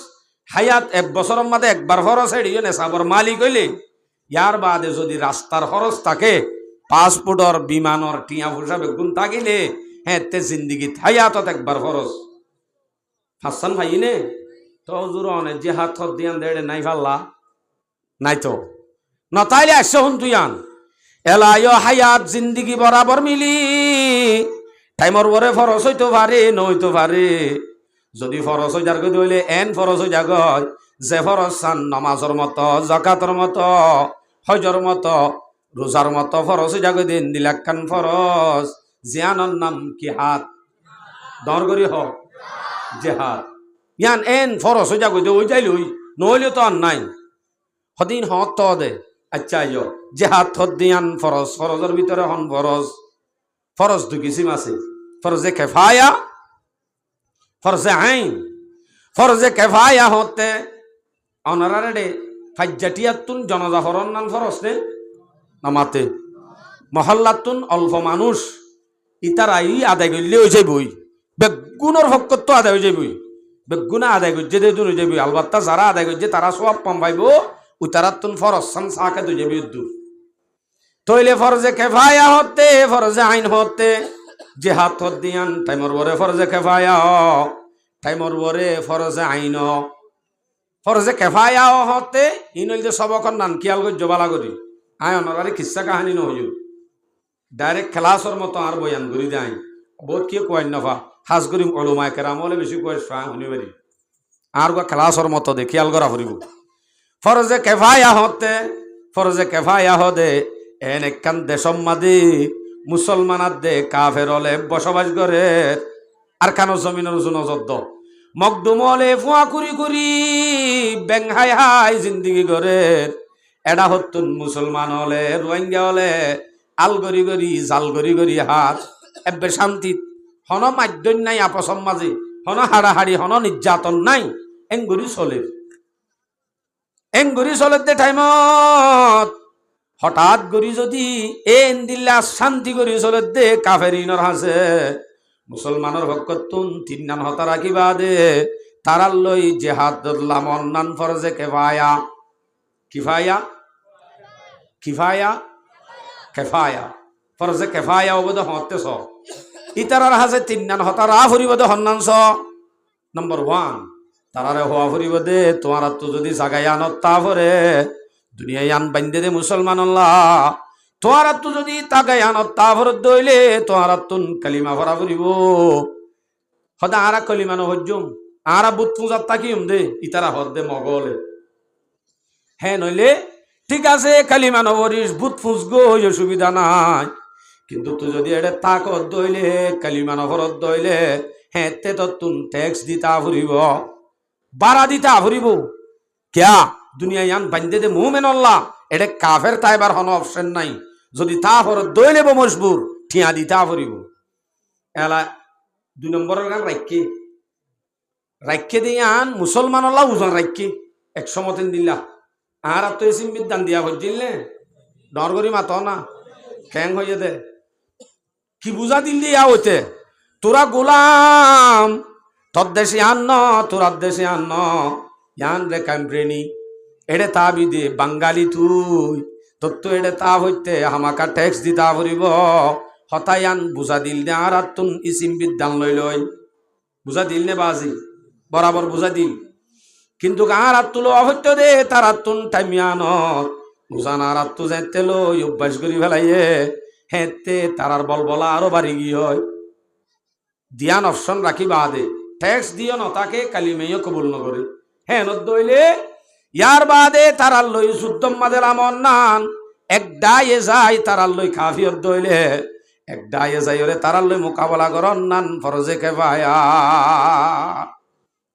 হায়াত এক বছরের মাঝে একবার ফরজ এড়িও নেশাবর মালিক হইলে ইয়ার বাদে যদি রাস্তার খরচ থাকে পাসপোর্টর বিমানর টিয়া ফুসা বেগুন থাকিলে হ্যাঁ তে জিন্দিগি হায়াতত একবার ফরজ ফাসান ভাই নে তো জোর অনেক যে হাত হত দিয়ান দেড়ে নাই ফাল্লা নাই তো নতাইলে আসছে হন তুইয়ান এলাইও হায়াত জিন্দিগি বরাবর মিলি টাইমর বরে ফরজ হইতে পারে নইতে পারে যদি ফরজ হয়ে যার হইলে এন ফরজ হয়ে যাগ যে ফরজ চান নমাজর মতো জাকাতর মতো হজর মতো রোজার মতো ফরজ হয়ে যাগ দিন দিলাক্কান ফরজ জিয়ানর নাম কি হাত দরগরি হ জেহাদ ইয়ান এন ফরজ হয়ে যাগ ওই যাইলই নইলে তো আর নাই হদিন হত তো দে আচ্ছা ইয় জেহাদ হদ দিয়ান ফরজ ফরজের ভিতরে হন ফরজ দু কিসিম আছে ফরজে কেফায়া ফরজে আইন ফরজে কেফায়া হতে অনারারে ফাজ্জাটিয়াতুন জনজা ফরন নান ফরজ নে নামাতে মহল্লাতুন অল্প মানুষ ইতারাই আদায় করলে হয়ে যাবই বেগুনের হকত তো আদায় হয়ে যাবই বেগুনা আদায় করছে দে হয়ে যাবি আলবাত্তা যারা আদায় করছে তারা সব কম পাইব উতারাতুন ফরজ সান সাকে তো যাবি দূর তইলে ফরজে কেফায়া হতে ফরজে আইন হতে জেহাদ হদ দিয়ান টাইমর বরে ফরজে কেফায়া টাইমর বরে ফরজে আইন ফরজে কেফায়া হতে ইনল যে সবকর নান কিয়াল গজ জবালা করি আয় অনারে কিসা কাহানি নহইও ডাইরেক্ট ক্লাসর মতো আর বয়ান করি দেয় বহুত কি কয় নফা হাজ করিম ওলামায়ে কেরাম হলে বেশি কয় শুনি পারি আর গো ক্লাসর মতো দে খেয়াল করা ফুরিব ফরজে কেফায়া হতে এন একখান দেশম মাদি মুসলমানার দে কাফের হলে বসবাস করে আর কানো জমিনের নজর মকদুম হলে ফুয়া কুরি বেংহাই হাই জিন্দিগি করে এডা হতুন মুসলমান হলে রোহিঙ্গা হলে আল গরি জাল গরি হাত এবে শান্তি হন মাধ্যম নাই আপসম মাঝে হন হাড়াহাড়ি হন নির্যাতন নাই এংগুরি চলে দে টাইমত হঠাৎ গরি যদি এন দিল্লা শান্তি করি চলে দে কাফেরিনর হাসে মুসলমানের হকতুন তিন্নান হতা রাখিবা দে তারার লই জেহাদ লামন্নান ফরজে কেফায়া কিফায়া কিফায়া কেফায়া ফরজে কেফায়া ওবদ হতেছ ইতারার হাজে তিন্নান হতা রা ফুরিবদে হন্নানস নম্বর 1 তারারে হওয়া ফুরিবদে তোমার তো যদি জাগায় আনত তা ফরে দুনিয়ায় আন বান্ধে দে মুসলমান আল্লাহ তোমার তো যদি তাগায় আনত তা ফরত দইলে তোমার তুন কালিমা ভরা ফুরিব হদা আরা কলিমা নহজুম আরা বুত পূজার তাকিম দে ইতারা হদ দে মগলে হ্যাঁ নইলে ঠিক আছে কালিমা নবরিস বুত ফুসগো অসুবিধা নাই কিন্তু তুই যদি এটা তাকত দইলে কালিমা নভরত দইলে হ্যাঁ তে তো তুন ট্যাক্স দিতা ফুরিব বাড়া দিতা ফুরিব ক্যা দুনিয়ায় আন বান্ধে দে মুমেন আল্লাহ এটা কাফের তাইবার হন অপশন নাই যদি তা ফরত দইলে ব মজবুর ঠিয়া দিতা ফুরিব এলা 2 নম্বরের গান রাখকে দিয়ে আন মুসলমান আল্লাহ উজন রাখকে 100 মতেন দিল্লা আর তো এসিম বিদ্যান দিয়া বুঝিলে ডর করি মাত না খ্যাং হয়ে দে কি বুঝা দিল দিয়া হইতে তোরা গোলাম তোর দেশে আন ন তোরার দেশে আন ন ইয়ান রে কামপ্রেনি এড়ে তা বিদে বাঙালি তুই তোর তো এড়ে তা হইতে হামাকা ট্যাক্স দিতা ফুরিব হতায়ান বুঝা দিল দে আর তুন ইসিম বিদ্যান লই লই বুঝা দিল নে বাজি বরাবর বুঝা দিল কিন্তু আর তুলো অহত্য দে তার তুন টাইমিয়ান বুঝান আর তু যাইতে লই অভ্যাস করি ফেলাইয়ে হেঁতে তারার বল বলা আরো বাড়ি গিয়ে হয় দিয়ান অপশন রাখি বাদে ট্যাক্স দিও ন তাকে কালিমেয় কবুল নকরে হ্যাঁ নইলে ইয়ার বাদে তারার লই যুদ্ধম মাদের আমন নান এক ডায়ে যায় তারার লই কাফিয়ত দইলে এক ডায়ে যাই ওরে তারার লই মোকাবেলা করন নান ফরজে কেফায়া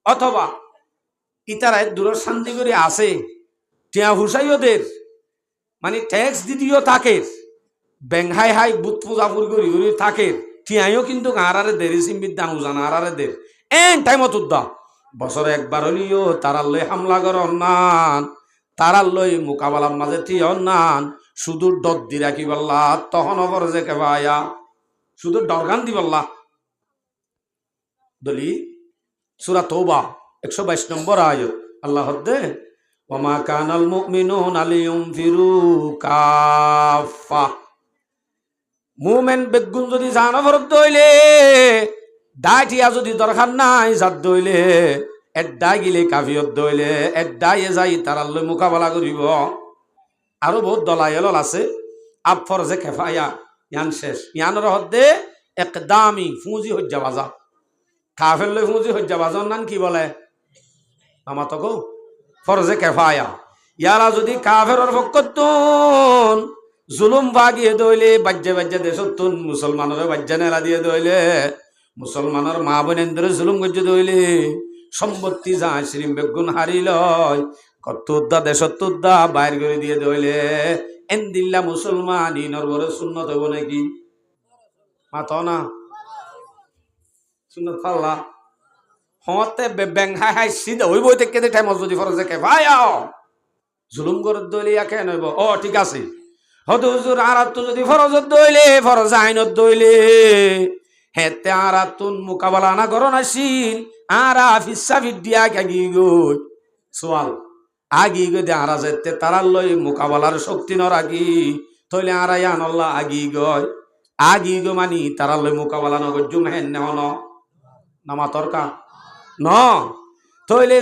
অথবা ইতারায় দূর শান্তি করে আসে টিয়া হুসাইওদের মানে ট্যাক্স দিদিও তাকে বেংহাই হাই বুত পূজাপুর করি করি থাকে টিয়াইও কিন্তু আরারে দের সিম্বিদ্যান উজান আরারে দের এন টাইমত উদ্দা বছরে একবার হলিও তারার লই হামলা কর অন্যান তারার লই মোকাবেলার মাঝে টিয়া অন্যান শুধু ডর দি রাখি বললা তখন অপর যে কেবায়া শুধু ডরগান দি বললা দলি সূরা তওবা 122 নম্বর আয়াত আল্লাহ হদ্দে ওমা কানাল মুমিনুনা লিয়ুনফিরু কাফা মুমেন বেগুন যদি জানো ফরত দইলে ডাইটিয়া যদি দরকার নাই জাত দইলে এড্ডা গিলে কাফিয়ত দইলে এড্ডায়ে যাই তারার লই মোকাবেলা করিব আরো বহুত দলায়েল আছে আপ ফরজে কেফায়া ইয়ান শেষ ইয়ানোর হদ্দে একদামি ফুঁজি হজ্জা বাজা কাফের লই ফুঁজি হজ্জা বাজার নাম কি বলে আমার তো ফরজে কেফায়া ইয়ারা যদি কাফেরর পক্ষতুন জুলুম ভাগিয়ে দইলে বাজ্যে বাজ্যে দেশতুন মুসলমানের বাজ্যা নেলা দিয়ে দইলে মুসলমানের মা বোনেন্দ্র জুলুম গজ্জে দইলে সম্পত্তি যা শ্রীম বেগুন হারি লয় কত্তুদ্দা দেশতুদ্দা বাইর করে দিয়ে দইলে এন্দিল্লা মুসলমান ইনর বড় সুন্নত হইব নাকি মাত না সুন্নত পাল্লা হতে বেং হাই হাই সিধা হইব থেকে টাইম যদি ফরজে কে ভাই জুলুম করে দইলে কেন হইব ও ঠিক আছে হয়তো হুজুর আরাত যদি ফরজত দইলে ফরজ আইনত দইলে হেতে আরাতুন মোকাবেলা না করন আসিল আরা ফিসা ফিডিয়া আগি গই সোয়াল আগি গই দে আরা যেতে তারার লই মোকাবেলার শক্তি ন রাগি তইলে আরা ইয়ান আল্লাহ আগি গো মানি তারার লই মোকাবেলা ন গজুম হেন ন নামা তরকা ন তইলে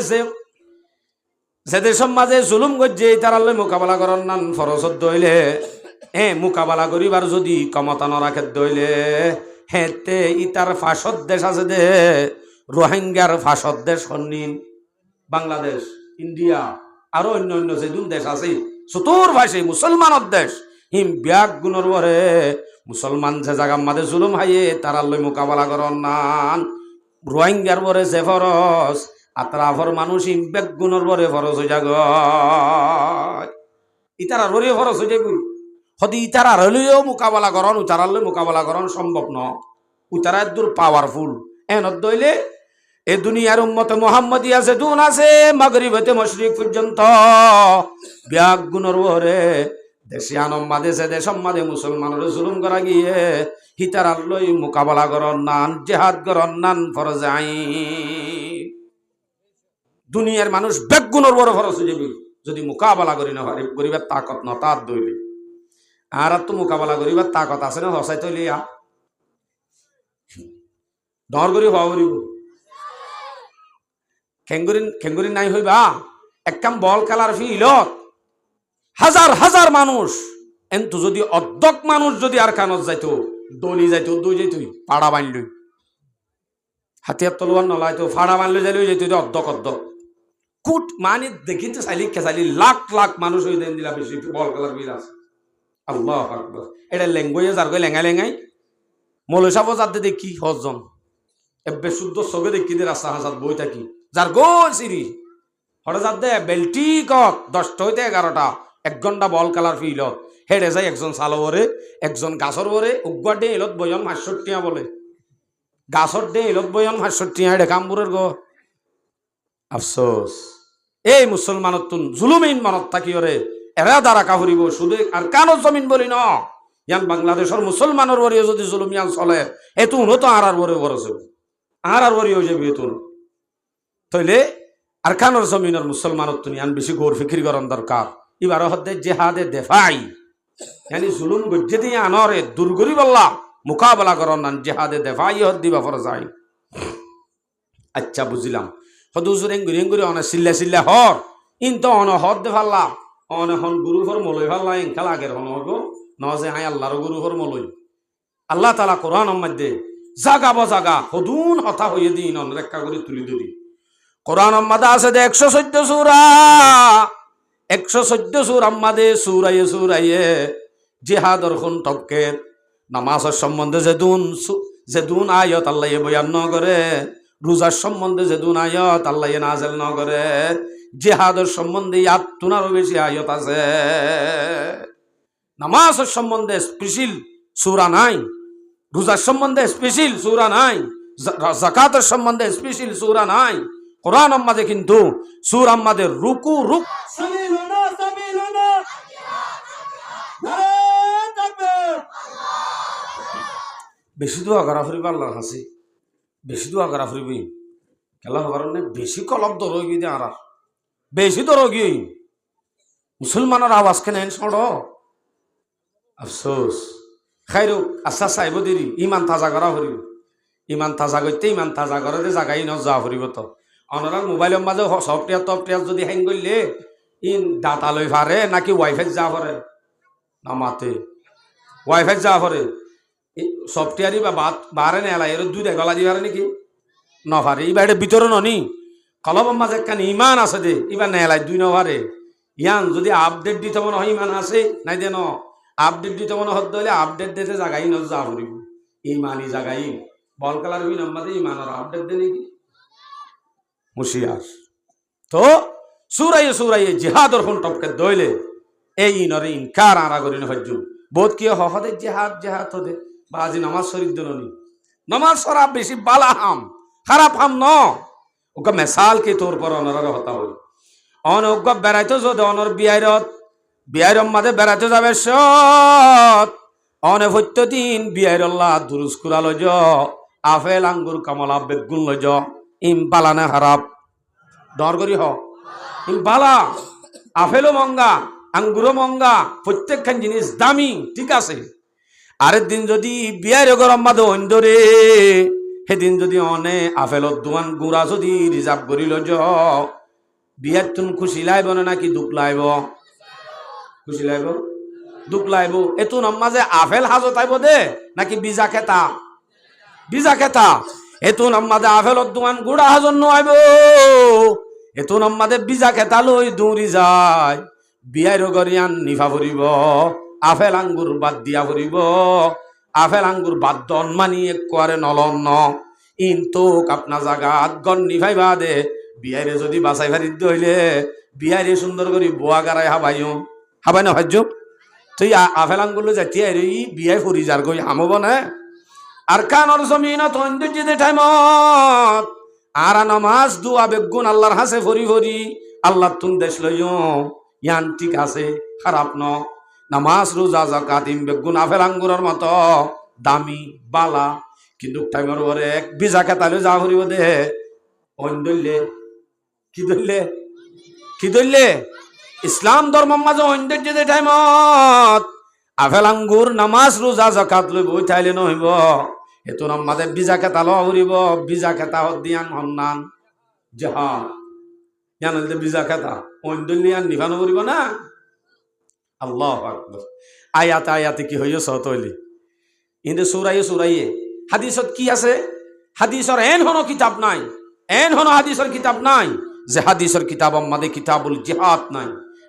যে সমাজে জুলুম গজ্জে তারার লই মোকাবেলা করন নান ফরজত দইলে মোকাবেলা করিবার যদি ক্ষমতা ন রাখে দইলে হেতে ইতার ফাঁসত দেশ আছে দে রোহিঙ্গার ফাঁসত দেশ সন্নিন বাংলাদেশ ইন্ডিয়া আরো অন্য অন্য যে দুন দেশ আছে চতুর ভাষে মুসলমানের দেশ হিম ব্যাগ গুণর বরে মুসলমান যে জায়গার মাঝে জুলুম হাইয়ে তারার লই মোকাবেলা করন নান রোহিঙ্গার বরে যে ফরজ আতরাফর মানুষ হিম ব্যাগ গুণর বরে ফরজ হয়ে যাগ ইতারার বরে ফরজ হয়ে যাগ হদি ইতারা হলেও মোকাবেলা করন উতারালে মোকাবেলা করন সম্ভব ন উতারা দূর পাওয়ারফুল এনত দইলে এ দুনিয়ার উম্মতে মুহাম্মদিয়া যে দুন আছে মাগরিব হতে মশরিক পর্যন্ত ব্যাগ গুণর ওরে দেশে আনম্মাদে সে দেশম্মাদে মুসলমানের জুলুম করা গিয়ে হিতার আল্লই মোকাবেলা করন নান জেহাদ করন নান ফরজ আইন। দুনিয়ার মানুষ বেগুনের বড় ফরজ হয়ে যাবে যদি মোকাবেলা করি না পারি গরিবের তাকত ন তার দইলে আর তো মোকাবেলা করিবার তাকত আছে না হসাই তৈলিয়া ডর করি হওয়া করিব খেঙ্গুরিন নাই হইবা একদম বল খেলার ফিলত হাজার হাজার মানুষ এন্তু যদি অর্ধক মানুষ যদি আর কানত যাইতো দলি যাইতো দুই যাইতো পাড়া বানল হাতিয়ার তলোয়ার নলাইতো ফাড়া বানলে যাইলে যাইতো অর্ধক অর্ধক কুট মানে দেখিতে চাইলি খেচালি লাখ লাখ মানুষ হয়ে দেন দিলা বেশি বল খেলার বিল আছে। আল্লাহু আকবার। এটা লেঙ্গুয়ে যার গই লেঙ্গাই লেঙ্গাই মৌলসা বজার দে দেখি হজন এবে শুদ্ধ চবে দেখি দে রাস্তা হাজার বই থাকি যার গোল সিরি হঠাৎ যার দে বেল্টি কক 10টা হইতে 11টা 1 ঘন্টা বল খেলার ফিলত হেডে যায় একজন সালোরে একজন গাছর ওরে উগ্গা ডে এলত বয়ন 65 বলে গাছর ডে এলত বয়ন 65 হেডে কামপুরের গো আফসোস এই মুসলমানত তুন জুলুমিন মানত থাকি ওরে এরা দ্বারা কাহুরিব শুধু আর কানো জমিন বলি ন ইয়ান বাংলাদেশের মুসলমানের ওরিও যদি জুলুম ইয়ান চলে এতু হতো আর ওরে বরছে আর ওরি হয়ে যাবে এতুন তইলে আর কানোর জমিনের মুসলমানত তুন ইয়ান বেশি গৌর ফিকির করন দরকার এবার হদ্দে জেহাদে দেফাই यानी जुलुम गज्जे दिए अनरे दुर्गरी बल्ला मुकाबला करो नान जहादे देफाई हद दिबा फरजाई। अच्छा बुझिलाम हदुजुर एंगुरी अने सिल्ला सिल्ला हर इन तो अन हद दे फाल्ला अने हन गुरु फर मलय फाल्ला इन खेला आगेर हन हगो नजे हाय अल्लाहर गुरु फर मलय अल्लाह ताला कुरान मध्य जागा बजागा हदुन हता हये दिन अन रेखा करि तुली धरि कुरान मध्य आछे 114 सूरा 114 सूरा मध्य सूराये सूराये जिहादर खुन टपके नामाजर सम्बन्धे जेदुन आयत आल्लाह बयान न करे रोजार सम्बन्धे जेदुन आयत आल्लाह नाजिल न करे जिहादर सम्बन्धे आत्तुनारो बेशी आयत आछे नामाजर सम्बन्धे स्पेशल सूरा नाई रोजार सम्बन्धे स्पेशल सूरा नाई जाकातर सम्बन्धे स्पेशल सूरा नाई कुरान मध्य किन्तु सूरा मध्य रुकू रुक বেশি দোয়া করা ফুরিব আল্লাহর কাছে বেশি দোয়া করা ফুরিবি খেলা হবার না বেশি কলব দরগি দে আর বেশি দরগি মুসলমানের আওয়াজ কেন শোড় আফসোস খাইরো আচ্ছা চাইব দেরি ইমান তাজা করা ফুরিব ইমান তাজা করতে ইমান তাজা করে দে জাগাই ন যা ফুরিব তো অনরাল মোবাইলের মাঝে সফটওয়্যার টফটওয়্যার যদি হ্যাং করলে ইন ডাটা লই ফারে নাকি ওয়াইফাই যা ফারে না মাতে ওয়াইফাই যা ফারে সফটওয়্যারই বা বারে নেলা এর দুইটা গলা দিবার নাকি নফারে এই বাইরে ভিতরে ননি কলবের মাঝে একখান ইমান আছে দে এবার নেলাই দুই নফারে ইয়ান যদি আপডেট দিতে মনে হয় ইমান আছে নাই দে ন আপডেট দিতে মনে হতে হলে আপডেট দিতে জাগাই ন যা ফুরিব ইমানই জাগাই বল কালার হই নম্বরে ইমানের আপডেট দে নাকি মুশিয়ার তো সুরাইয়ে জিহাদর কোন টপকে দইলে এই ইনরে ইনকার আরা করিন হজ্জু বহুত কি হহদে জিহাদ জিহাদ হদে বাজি নামাজ শরীফ দলনি নামাজ সরা বেশি বালা হাম খারাপ হাম ন ওকে মিসাল के तौर पर অনর হতা হই অন ওকে বেড়াইতো যদি অনর বিয়াইরম মাঝে বেড়াইতে যাবে সত অনে প্রত্যেকদিন বিয়াইরল্লাহ দুরুস কুরা লজ আপেল আঙ্গুর কমলা বেগুন লজ ইম বালানে খারাপ ডর করি হ ইম বালা আপেলও মঙ্গা আঙ্গুরও মঙ্গা প্রত্যেকখান জিনিস দামি ঠিক আছে আরেক দিন যদি বিয়ার গরম মাদে অন্ধরে সেদিন যদি অনে আপেলত দোয়ান গুড়া যদি রিজার্ভ করি লজ বিয়ার তুন খুশি লাইব না নাকি দুঃখ লাইব খুশি লাইব দুঃখ লাইব এতো নামাজে আপেল হাজত আইব দে নাকি বিজা খেতা এতো নামাজে আপেলত দোয়ান গুড়া হাজত নাইব এতো নামাজে বিজা খেতা লই দৌড়ি যায় বিয়ার গরিয়ান নিফা ভরিব আপেল আঙ্গুর বাদ দিয়া ভরিব আপেল আঙ্গুর বাদ দন মানি একবারে নলন ন ইনতো আপনা জাগাত গন্নি ভাইবা দে বিয়ারে যদি বাসাই ফারিদ হইলে বিয়ারে সুন্দর করে বোয়া গারাই হাবাই না ভাজ্য তুই আপেল আঙ্গুর যাইতে আরে ই বিয়াই ফুরি যার গই হামব না আর কানর জমিন তন্দু যেতে টাইমত আর নামাজ দুয়া বেগুন আল্লাহর হাসে ফরি ফরি আল্লাহ তুন দেশ লইও ইয়ান ঠিক আছে খারাপ ন নামাজ রোজা যাকাত বেগুন আপেল আঙ্গুরের মতো দামি বালা, কিন্তু টাইমের পরে এক বিজা খেতালে যা করিব দে অন ধরলে কি ধরলে ইসলাম ধর্মের মাঝে অন্য যে টাইমত আপেল আঙ্গুর নামাজ রোজা যাকাত লইব ওই ঠাইলে নহইব, এতো আমাদের বিজা খেতা লওয়া করিব, বিজা খেতা দিয়ান হন্নান জাহাদ জানালে বিজা খেতা অন্য নিয়ান নিভানো করিব না। আল্লাহু আকবার। আয়াতে আয়াতে কি হইয় সতইলি ইন্দে সুরাইয়ে হাদিসত কি আছে? হাদিসর এন হনো কিতাব নাই, এন হনো হাদিসর কিতাব নাই যে হাদিসর কিতাব আমাদের কিতাবুল জিহাদ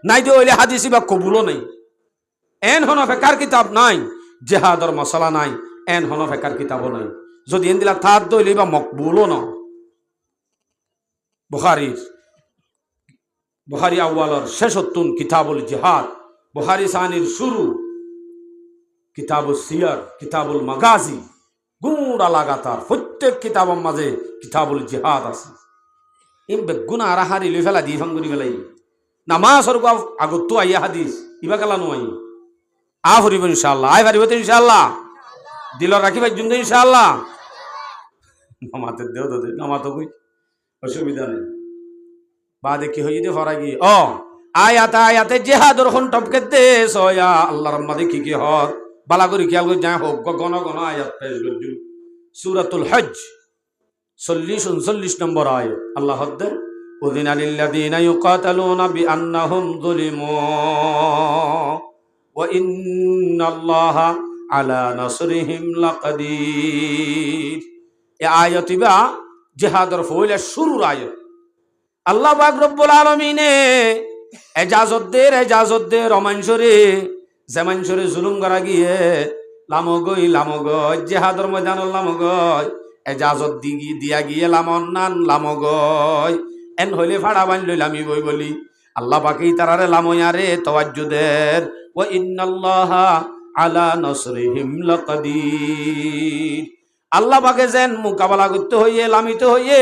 নাই দে হইলে হাদিস বা কবুলও নাই। এন হনো ফেকার কিতাব নাই, জেহাদর মশলা নাই, এন হনো ফেকার কিতাবও নাই। যদি এন দিলা থাত দইলে বা মকবুলও ন। বুখারী আউয়ালর শেষতুন কিতাবুল জিহাদ, বুখারী সানির শুরু কিতাবুল সিয়ার, কিতাবুল মাগাজি, গুণা লাগাতার প্রত্যেক কিতাবের মাঝে কিতাবুল জিহাদ আছে। ইম বেগুনা আরাহারি লই ফেলা দি ফঙ্গুরি ফেলাই নামাজর আগত তো আইয়া হাদিস ইবা গেলা নয় আ ফুরিব ইনশাআল্লাহ, আই পারিব তো ইনশাআল্লাহ, দিল রাখিবা জুন ইনশাআল্লাহ। নামাতে দেও দে নামাতো কই অসুবিধা নেই, বাদে কি হই দে ফরা গি ও আয়াতে জিহাদর খন টপকে দে সয়া আল্লাহর রহমতে কি হর বালা করি খেয়াল করে যা হোক গণ আয়াত পেশ করছি। সূরাতুল হজ 40-39 নম্বর আয়াত আল্লাহ হদ্দে উযিনা লিল্লাযীনা ইউকাতালুনা বিআন্নাহুম যুলিমু ওয়া ইন্নাল্লাহা আলা নাসরিহিম লাকাদির। এই আয়াতিবা জিহাদের ফয়লা শুরুর আয়াত। আল্লাহ পাক রব্বুল আলামিনে এজাজত দে রমানশরে যেমানশরে জুলুম করা গিয়ে লামগই জিহাদর ময়দানর লামগই এজাজত দিয়া গিয়ে লামন্নান লামগই এন হইলে ফাড়া বান লইলামি বই বলি আল্লাহ পাকেই তারারে লাময়ারে তাওয়াজ্জুদের ওয়া ইন্নাল্লাহা আলা নাসরিহিম লাকাদির। আল্লাহ পাকে যেন মোকাবেলা করতে হইয়ে লামিতে হইয়ে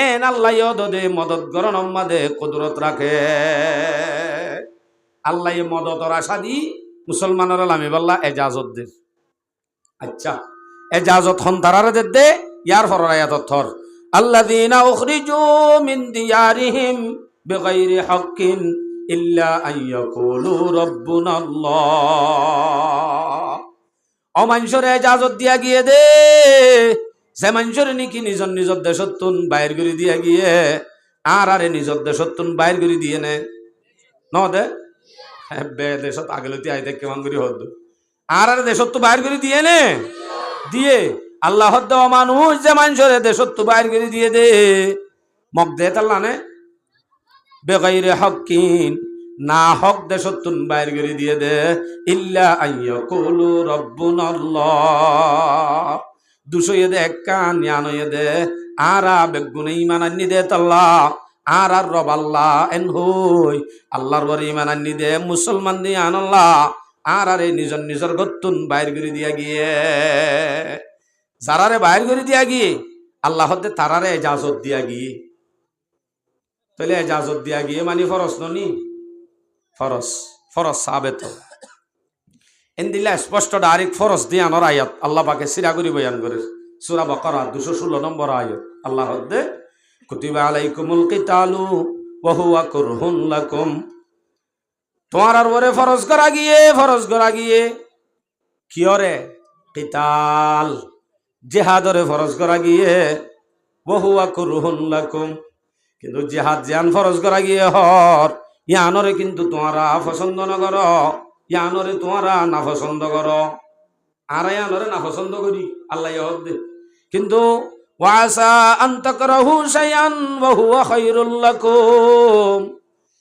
এন আল্লাহ দে মদত গরণ আমাদে কুদরত রাখে। আল্লাহ মদতর আশা দি মুসলমানের লামি বল্লা এজাজত দে। আচ্ছা এজাজত হন তারারে দে ইয়ার ফরার আয়াতত থর আল্লাযীনা উখরিজু মিন দিয়ারিহিম বিগাইরি হাক্কিন ইল্লা আন ইয়াকুলু রাব্বুনাল্লাহ। অমানসরে এজাজত দিয়া গিয়ে দে যে মানুষের নাকি নিজর দেশতুন বাইর করে দিয়া গিয়ে আরে নিজর দেশতুন বাইর করে দিয়ে নে ন দে বে দেশত আগলতি আইতে কেমন করে হদ আর দেশত বাইর করে দিয়ে নে দিয়ে আল্লাহ দেওয়া মানুষ যে মানুষের দেশত বাইর করে দিয়ে দে মক দে তাল্লা নে বেগাইরে হকিন না হক দেশতুন বাইর করে দিয়ে দে ইল্লা আইয়াকুলু রাব্বুনাল্লাহ। দুশো দে একা জ্ঞান দে আরা বেগুনে ইমান আনি দে তাল্লা আর রব আল্লাহ এন হই আল্লাহর বরে ইমান আনি দে মুসলমান দিয়ে আনল্লাহ আর আরে নিজর গত্তুন বাইর করে দিয়া গিয়ে যারারে বাইর করে দিয়া গিয়ে আল্লাহ হতে তারারে এজাজত দিয়া গিয়ে তাহলে এজাজত দিয়া গিয়ে মানে ফরস ননি ফরস সাবেত এন্দিলা স্পষ্ট ডাইরেক্ট ফরজ দিয়ে আনার আয়াত আল্লাহ পাকে সিরা করি বয়ান করে সূরা বাকারা 216 নম্বর আয়াত আল্লাহ হদ্দে কুতিবা আলাইকুমুল কিতালু ওয়া হুয়া কুরহুন লাকুম। তোমার আর ওরে ফরজ করা গিয়ে কি ওরে কিতাল জিহাদরে ফরজ করা গিয়ে ওয়া হুয়া কুরহুন লাকুম, কিন্তু জিহাদ জান ফরজ করা গিয়ে হর ইয়ানরে কিন্তু তোমরা পছন্দ না করো, ইয়ানরে তোমরা না পছন্দ করো আর ইয়ানরে না পছন্দ করি আল্লাহ দে। কিন্তু ওয়াসা আন তাকরাহু শাইআন ওয়া হুয়া খায়রুল লাকুম,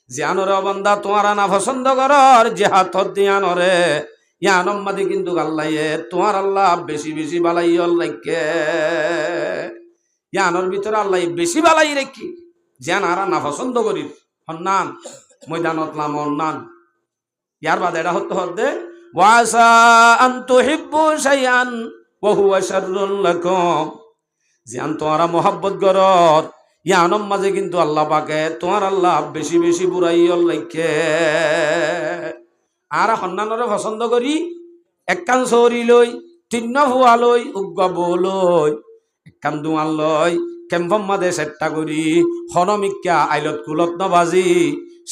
জিয়ানরে বান্দা তোমরা না পছন্দ করো জিহাদ দিয়ানরে ইয়ানম মাদি কিন্তু আল্লাহ তোমার আল্লাহ বেশি বালাই রাখে, ইয়ানর ভিতরে আল্লাহ বেশি বালাই রাখি জিয়ান আর না পছন্দ করি হন্নান ময়দানত লামন নান। ইয়ার বাদে এটা হতে ওয়াসা আন তুহিব্বু শাইআন ওয়া হুয়া শাররুল লাকুম, জিয়ান তোমরা মোহাব্বত করত ইয়ানম মাঝে কিন্তু আল্লাহ পাকে তোমার আল্লাহ বেশি বুড়াইল রাখে। আর সন্ন্যানরে পছন্দ করি একখান চৌরি লই তিন্ন ভুয়া লই উগ্র বৌ লই একখান দুয়ান লই কেম্পম মাদে চেষ্টা করি হনমিকা আইলত কুলত নবাজি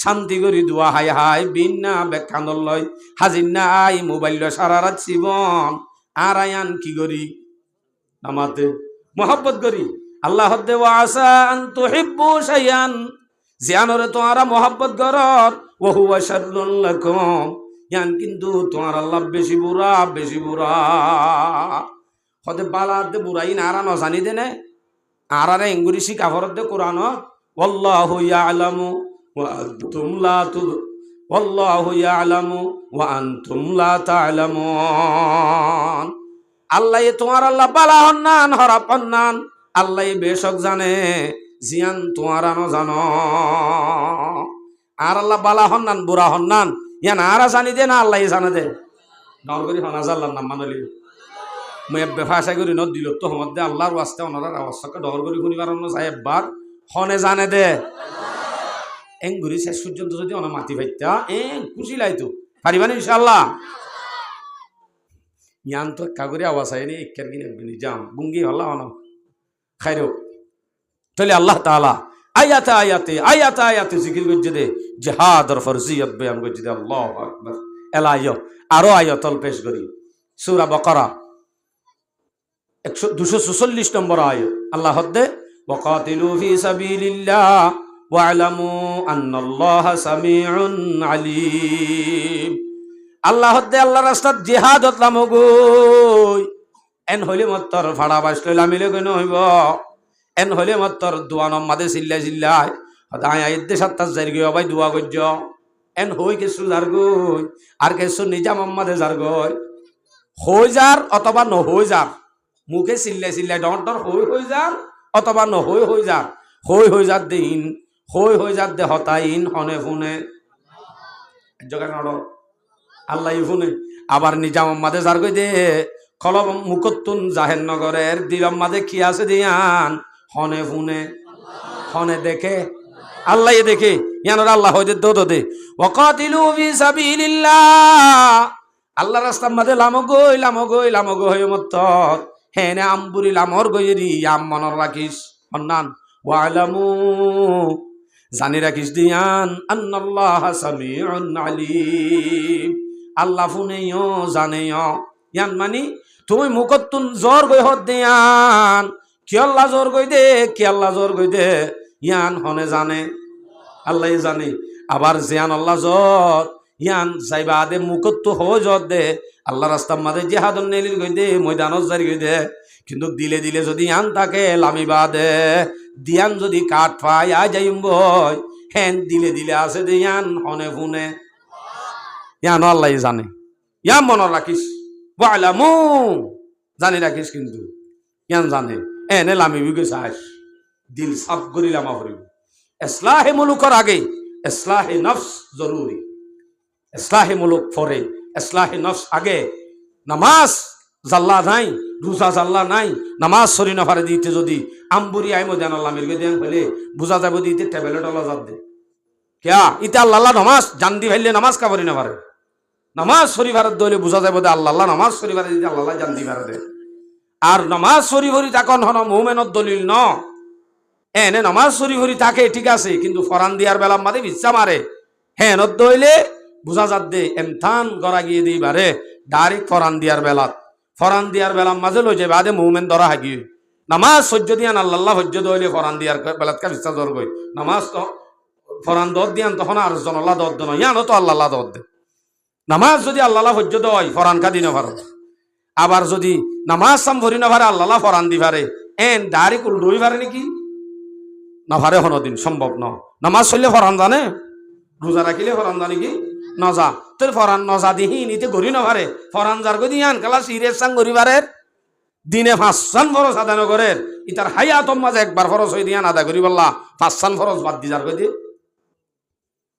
শান্তি করি দুয়া হাই হাই বিনা বেখানল লয় হাজির না আই মোবাইল সারা রাত জীবন আর আয়ান কি করি নামাতে মোহাব্বত করি আল্লাহ দেওয়া আসা তুহিব্বু শাইআন জিয়ানরে তোমারা মোহাব্বত করর ওয়া হুয়া শাররুল লাকুম ইয়ান কিন্তু তোমার আল্লাহ বেশি বুড়া হতে বালাতে বুড়াই নারা ন জানি দেনে আরারে ইংরেজি কাফরত দে কোরআন ওয়াল্লাহু ইয়ালামু ওয়া আনতুম লা ওয়াল্লাহু ইয়ালামু ওয়া আনতুম লা তা'লামুন আল্লাহ তোমার আল্লাহ বালা হন্নান হরাপ হন্নান আল্লাহ বেশক জানে জিয়ান তোমারা ন জানো আর আল্লাহ বালা হন্নান বুড়া হন্নান ইয়ান আরা জানি দে না আল্লাহ জানে দে ডর করি হনাজ আল্লাহর নাম মানলি মই বেফাসা করি ন দিল তো মধ্যে আল্লাহর ওয়াস্তে ওনার আওয়াজকে ডর করি শুনিবার অন্য সাহেব বার হনে জানে দে এঙ্গুরি শেষ পর্যন্ত যদি অনা মাতি ভাইতা খুশি লাইতো পারিবানি ইনশাআল্লাহ ইয়ান তো কাগরি আওয়াজ আইনি ইক্কার কিনে বিনি জাম বুঙ্গি হল্লা অন খাইরো তাহলে আল্লাহ তাআলা আয়াতে জিকির করছে দে জিহাদর ফরজিয়ত বয়ান করছে দে আল্লাহু আকবার এলাইয় আরো আয়াতল পেশ করি সূরা বাকারা 246 নম্বর আয়াত আল্লাহ হদ্দে ওয়াকাতিলু ফি সাবিলিল্লাহ ওয়া'লামু আন্নাল্লাহা সামিউন আলীম আল্লাহ হদ্দে আল্লাহ রাস্তাত জিহাদত লামগই এন হইলে মত্তর ফাড়া বাসলে লামিলে কই নহইব এন হইলে মত্তর দুয়ানম মাদে চিল্লাই হদায় আইদে সাত্তাস জারি গই ভাই দুয়া গজ্জ এন হই কিছু জার গই আর কিছু নিজাম মাদে জার গই হই যার অথবা ন হই যার মুখে চিল্লাই ডর হই যার অথবা ন হই যার হই যার দিন হই যার দে হতাইন হনে ফুনে জগা নড় আল্লাহ ফুনে আবার নিজাম মাদে জার গই দে কলম মুকত্তুন জাহেরনগরের দিলম মাদে কি আছে দিয়ান হনে ফুনে হনে দেখে আল্লাহ দেখে ইয়ানোর আল্লাহ হইতে দো দে ওয়াকাতিলু ফি সাবিলিল্লাহ আল্লাহ রাস্তার মাঝে লামো গই মত্তর হেনে আমবুরি লামর গইরি আম মনর রাখিস হন্নান ওয়া'লামু জানি রাখিস দিয়ান আন্নাল্লাহা সামিউন আলীম আল্লাহ ফুনেও জানেও ইয়ান মানি তুমি মুকত্তুন জোর গই হদ দিয়ান কি আল্লাহ জোর গই দে ইয়ান হনে জানে আল্লাহ জানে আবার জিয়ান আল্লাহ জোর ইয়ান যাইবা দে মুকত্তু হো জোর দে আল্লাহ রাস্তার মাঝে জিহাদন নেলির গই দে ময়দানত জারি গই দে কিন্তু দিলে যদি ইয়ান তাকে লামিবা দে দিয়ান যদি কাঠ পাই আ যাইম বই হেন দিলে আছে দে ইয়ান হনে ফুনে ইয়ান আল্লাহ জানে ইয়ান মনে রাখিস ওয়া'লামু জানি রাখিস কিন্তু ইয়ান জানে এনে লামিবি গেছে আস দিল সাফ করি লামা ভরিব ইসলাহে মুলুকর আগে ইসলাহে নফস জরুরি ইসলাহে মুলুক পরে ইসলাহে নফস আগে নামাজ জাল্লা নাই রোজা জাল্লা নাই নামাজ সরি নফারে দিতে যদি আমবুরি আইমো দেন আল্লাহ মিরগে দেন ফেলে বুঝা যাব দিতে ট্যাবলেট আল্লাহ জাত দে কিয়া ইতে আল্লাহ নামাজ জান দি ফেললে নামাজ কাবরি না পারে নামাজ সরি ভারত দইলে বুঝা যাব দে আল্লাহ নামাজ সরি ভারে দিতে আল্লাহ জান দি পারে দে আর নামাজ সরি ভরি তাকন হন মুমিনত দলিল ন এনে নামাজ সরি ভরি থাকে ঠিক আছে কিন্তু ফরান দিয়ার বেলা মাদে বিচ্ছা মারে হ্যাঁ নদ্দ হইলে বুঝা যাত দে এমথান গড়া গিয়ে দিই বারে ডাইরেক্ট ফরান দিয়ার বেলা মাঝে লই যাবে আদে মুমিন ধরা হাগি নামাজ সহ্য দিয়ান আল্লাহ সহ্য দইলে ফরান দিয়ার বেলাত কা বিশ্বাস ধর গই নামাজ তো ফরান দদ দিয়ান তখন আর জন আল্লাহ দদ ন ইয়ানো তো আল্লাহ দদ দে নামাজ যদি আল্লাহ সহ্য দয় ফরান কা দিন ভারত আবার যদি নামাজ সাম ভরি না ভারে আল্লাহ ফরান দি ভারে এন ডাইরেক্ট উল্টোই ভারে নাকি না ভারে হনদিন সম্ভব ন নামাজ চললে ফরান জানে রোজা রাখিলে ফরান জানে কি নজা তোর ফরান নজা দিহি নিতে গড়ি না ভারে ফরান যার গদি আন কালা সিরিয়াস সাং গড়ি ভারের দিনে 5 ফরজ আদায় নগরের ইতার হায়াতম মাঝে একবার ফরজ হই দিয়ান আদায় করি বললা 5 ফরজ বাদ দি যার গদি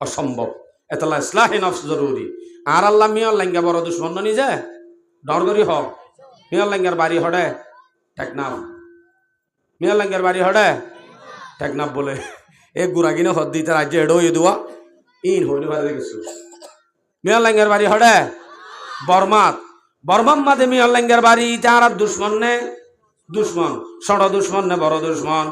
অসম্ভব এতলা ইসলাহে নফস জরুরি আর আল্লাহ মিয়ার লাঙ্গা বড় দুশ্মন নি যে ডর করি হ মিয়ার লাঙ্গার বাড়ি হড়ে টেকনাফ মিয়ার লাঙ্গার বাড়ি হড়ে টেকনাফ বলে এ গুড়াগিনে হদ দিতে রাজ্যে এডো এ দুয়া ইন হইনি ভালো কিছু মিয়াল্লাঙ্গের বাড়ি হড়ে বর্মাত বর্মাম মাঝে মিয়াল্লাঙ্গের বাড়ি তার দুশ্মন নে দুশ্মন ষড় দুশ্মন নে বড় দুশ্মন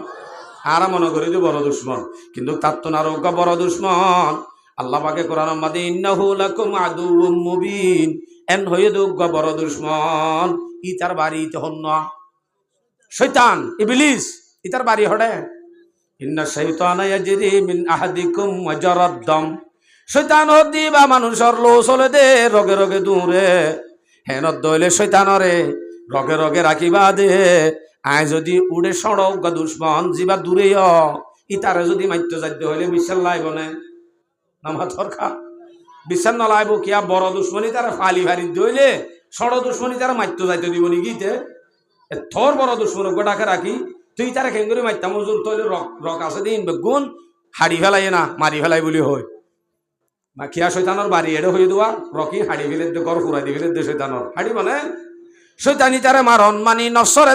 আর মনে করি যে বড় দুশ্মন কিন্তু তার তো নারোগ্য বড় দুশ্মন আল্লাহ পাকে কোরআন মাঝে ইন্নাহু লাকুম আদুউম মুবিন এন হয়ে দুগ্গ বড় দুশ্মন ইতার বাড়ি হন্য শয়তান ইবলিস ইতার বাড়ি হড়ে ইন্না শাইতানা ইয়াজরি মিন আহাদিকুম মাজারাদ দাম শয়তান হদি বা মানুষের লো চলে দে রগে রগে দূরে হেনত দইলে শয়তানরে রগে রগে রাখিবা দে আয় যদি উড়ে সড়ক দুশ্মন যিবা দূরে ইতারে যদি মাইত্য যাইতে হইলে বিশ্বাস লাইব না নামা দরকার বিশ্বাস নলাইব কিয়া বড় দুশ্মনী তারা ফালি ফারি দইলে সড় দুশ্মনী তারা মাইত্য যাইতে দিব নি গীতে থর বড় দুশ্মন গোটাকে রাখি তুই তারা খেন করে মাইতাম মজুর তৈলে রক আছে দিন গুণ হাড়ি ফেলাই না মারি ফেলাই বলি হয় বা খিয়া শৈতানোর বাড়ি এড়ে হয়ে দেওয়া রকি হাড়ি ফেলে গড় ফুরাই দি ফেলে দে শৈতানোর হাড়ি মানে শৈতানি তারে মারণ মানি নফসর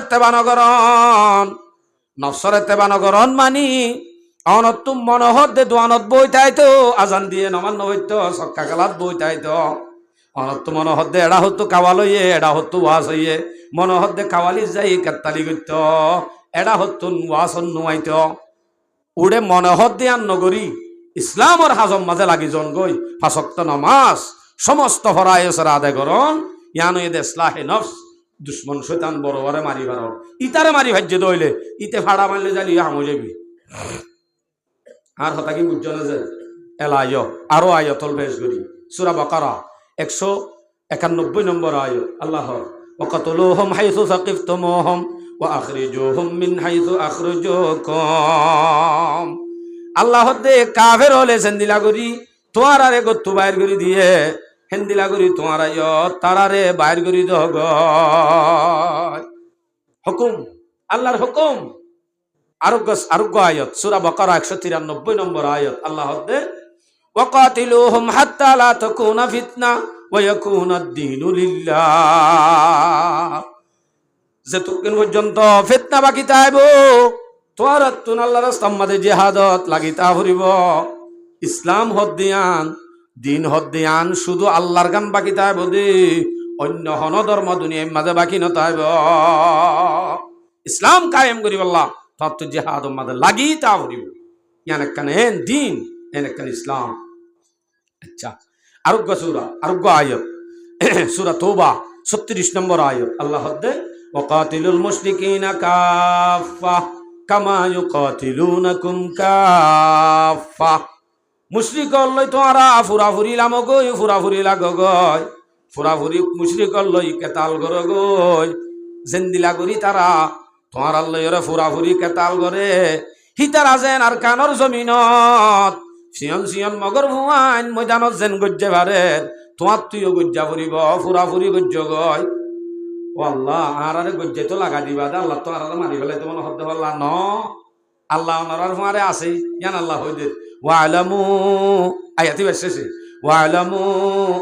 এত্তেবা নগরণ মানি অনত তুম মনোহর দে দোয়ানত বইতাই তো আজান দিয়ে নমান্য হইতো সক্কা কালাত বইতাই তো অনত মনোহর দে এড়া হতো কাওয়াল হইয়ে এড়া হতো ওয়াজ হইয়ে মনোহর দে কাওয়ালি যাই কাত্তালি করত এড়া হতো ওয়াসন নুয়াইত উড়ে মনোহর দিয়ে আর নগরী ইসলামর হাজম মাঝে লাগি জন গই ফাঁসক্ত নমাজ সমস্ত ফরায়েসের আদায় করন ইয়ানো এদে ইসলাহে নফস দুশ্মন শৈতান বড় বড় মারি ভাড় ইতারে মারি ভাজ্য দইলে ইতে ফাড়া মারলে জানি হামো যাবি আর হতা কি বুঝছ না যে এলায় আরো আয়তল বেশ করি সূরা বাকারা 191 নম্বর আয়াত আল্লাহর ওয়াকাতুলুহুম হাইসু সাকিফতুমুহুম ওয়া আখরিজুহুম মিন হাইসু আখরাজুকুম আল্লাহ দে কাফের হলে সেন্দিলা করি তোমার আরে গত্তু বাইর করে দিয়ে হেন্দিলা করি তোমার তারারে বাইর করি দগ হুকুম আল্লাহর হুকুম আরোগ্য আয়াত সূরা বাকারা 193 নম্বর আয়াত আল্লাহ দে ওয়াকাতিলুহুম হাত্তা লা তাকুনা ফিতনা ওয়া ইয়াকুনা আদ-দীনু লিল্লাহ যতক্ষণ পর্যন্ত ফিতনা বাকি থাকব তোর তুন আল্লাহর রাস্তার মাঝে জিহাদত লাগিতা ফুরিব ইসলাম হদ্দিয়ান দিন হদ্দিয়ান শুধু আল্লাহর গান বাকি থাকব দে অন্য হন ধর্ম দুনিয়ার মাঝে বাকি নতাইব ইসলাম কায়েম করিব আল্লাহ তোর তো জিহাদর মাঝে লাগিতা ফুরিব ইয়ান একখান এন দিন এন একখান ইসলাম আচ্ছা আরোগ্য আয়াত সূরা তওবা 36 নম্বর আয়াত আল্লাহ দে ওয়াকাতিলুল মুশরিকিনা কাফা কামা ইউকাতিলুনাকুম কাফা মুশরিক লই তোরা ফুরাফুরি লাম গই ফুরাফুরি লাগ গই ফুরাফুরি মুশরিক লই কেতাল গর গই জেন্দিলা করি তারা তোমার লইরে ফুরাফুরি কেতাল গরে হিতারা যেন আর কানর জমিনত সিয়ন সিয়ন মগর ভুয়ান ময়দানত যেন গজ্জে বারে তোমার তুইও গজ্জা ফুরিব ফুরাফুরি গজ্জ গয় ও আল্লাহ আরে গজ্জে তো লাগা দিবা দে আল্লাহ তো আর মারি ফেলাই তো মনে হতে পারলা ন আল্লাহ ওনার ফুয়ারে আছে ইয়ান আল্লাহ হইদে ওয়ালামু আয়াতি বেশেছে ওয়ালামু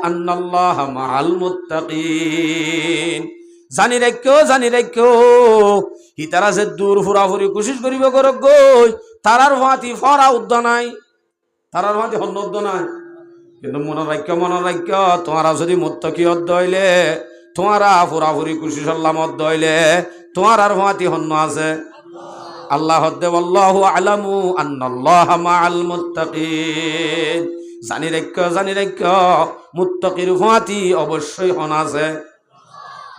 আন্নাল্লাহা মাআল মুত্তাকিন জানি রাখিও হিতারা যে দূর ফুরাফুরি কোশিশ করিব করক গই তারার ভাতি ফরা উদ্দ নাই তারার ভাতি হন্য উদ্দ নাই কিন্তু মনে রাখ্য তোমারা যদি মুত্তাকি অদ্দ হইলে তোমারা ফুরাফুরি কোশিশ আল্লাহ মদ্দ হইলে তোমার আর ভাতি হন্য আছে আল্লাহ হদ্দে আল্লাহু আলামু আন্নাল্লাহা মাআল মুত্তাকিন জানি রাখ্য মুত্তাকির ভাতি অবশ্যই হন আছে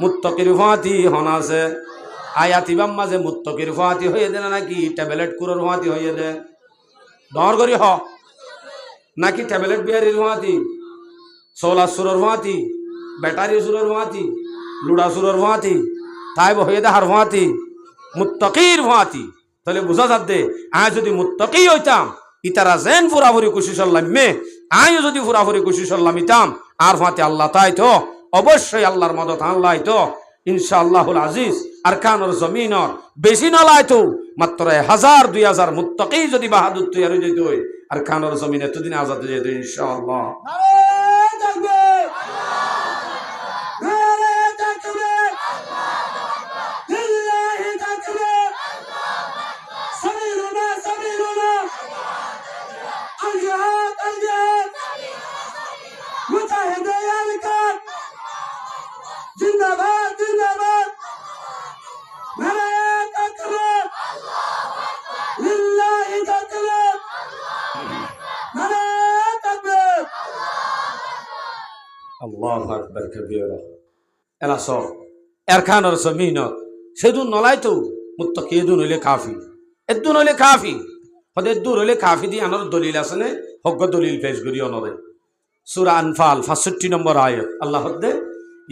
মুত্তাকির ফাতি হন আছে আয়াতিবাম মাঝে মুত্তাকির ফাতি হয়ে দে নাকি ট্যাবলেট কুরোর ফাতি হয়ে দে ডর করি হ নাকি ট্যাবলেট বিয়ারির ফাতি সোলার সুরর ফাতি ব্যাটারি সুরর ফাতি লুড়া সুরর ফাতি তাই হয়ে দে হার ফাতি মুত্তাকির ফাতি তাহলে বুঝা যাচ্ছে আয় যদি মুত্তাকি হইতাম ইতারা যেন ফুরাফুরি কোশিশ আল্লাহ মে আয় যদি ফুরাফুরি কোশিশ আল্লাহ মিতাম আর ফাতি আল্লাহ তাই তো অবশ্যই আল্লাহর মদত আল্লাহ তো ইনশাআল্লাহুল আজিজ আর কানর জমিনর বেশি নলায় তো মাত্র 1000 2000 মুত্তাকি যদি বাহাদুর তৈরি হয়ে যেত আর কানর জমিন এতদিন আজাদ হয়ে যেত ইনশাআল্লাহ كبيرا এলা স এরখানোর জমিন সেদুন নলাই তো মুত্তাকি এদুন হইলে কাফি এদুন হইলে কাফি হদে এদুন হইলে কাফি দি আনর দলিল আছে নে হগ্গ দলিল পেশ করি অনরে সূরা আনফাল 65 নম্বর আয়াত আল্লাহ হদে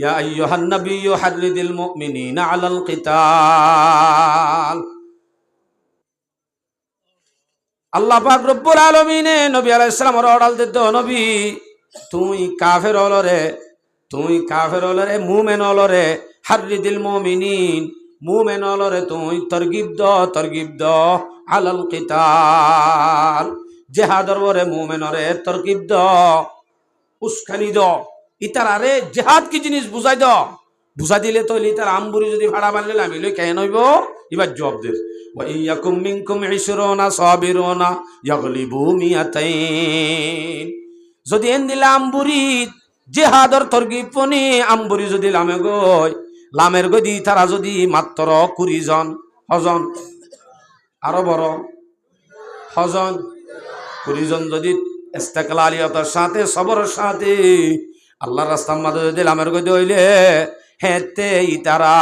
ইয়া আইয়ুহান নাবিয়্যু হাররিদিল মুমিনিনা আলাল কিতাল আল্লাহ পাক রব্বুল আলামিনে নবী আলাইহিস সালাম অর্ডার দিত নবী তুই কাফের হলরে মুমেন হলরে হাররিদিল মুমিনিন মুমেন হলরে তুই তরগিব দ আলাল কিতাল জিহাদর বরে মুমেনরে তরগিব দ উস্কানি দ ইতারারে জিহাদ কি জিনিস বুঝাই দিলে তো ইতার আমবুরি যদি ভাড়া বানলে আমি লই কেন হইব এবার জবাব দে ওয়া ইয়াকুম মিনকুম 20 সাবিরুনা ইয়াগলিবু মিয়াতাইন যদি এন দিলে আমবুরি জেহাদর তরগিব পনি আমবুরি যদি লামের গদি তারা যদি মাত্র 20 জন হজন আরো বড় হজন 20 জন যদি ইস্তেকলালিয়তের সাথে সবরের সাথে আল্লাহর রাস্তার মধ্যে যদি লামের গদি হইলে হেতে ইতারা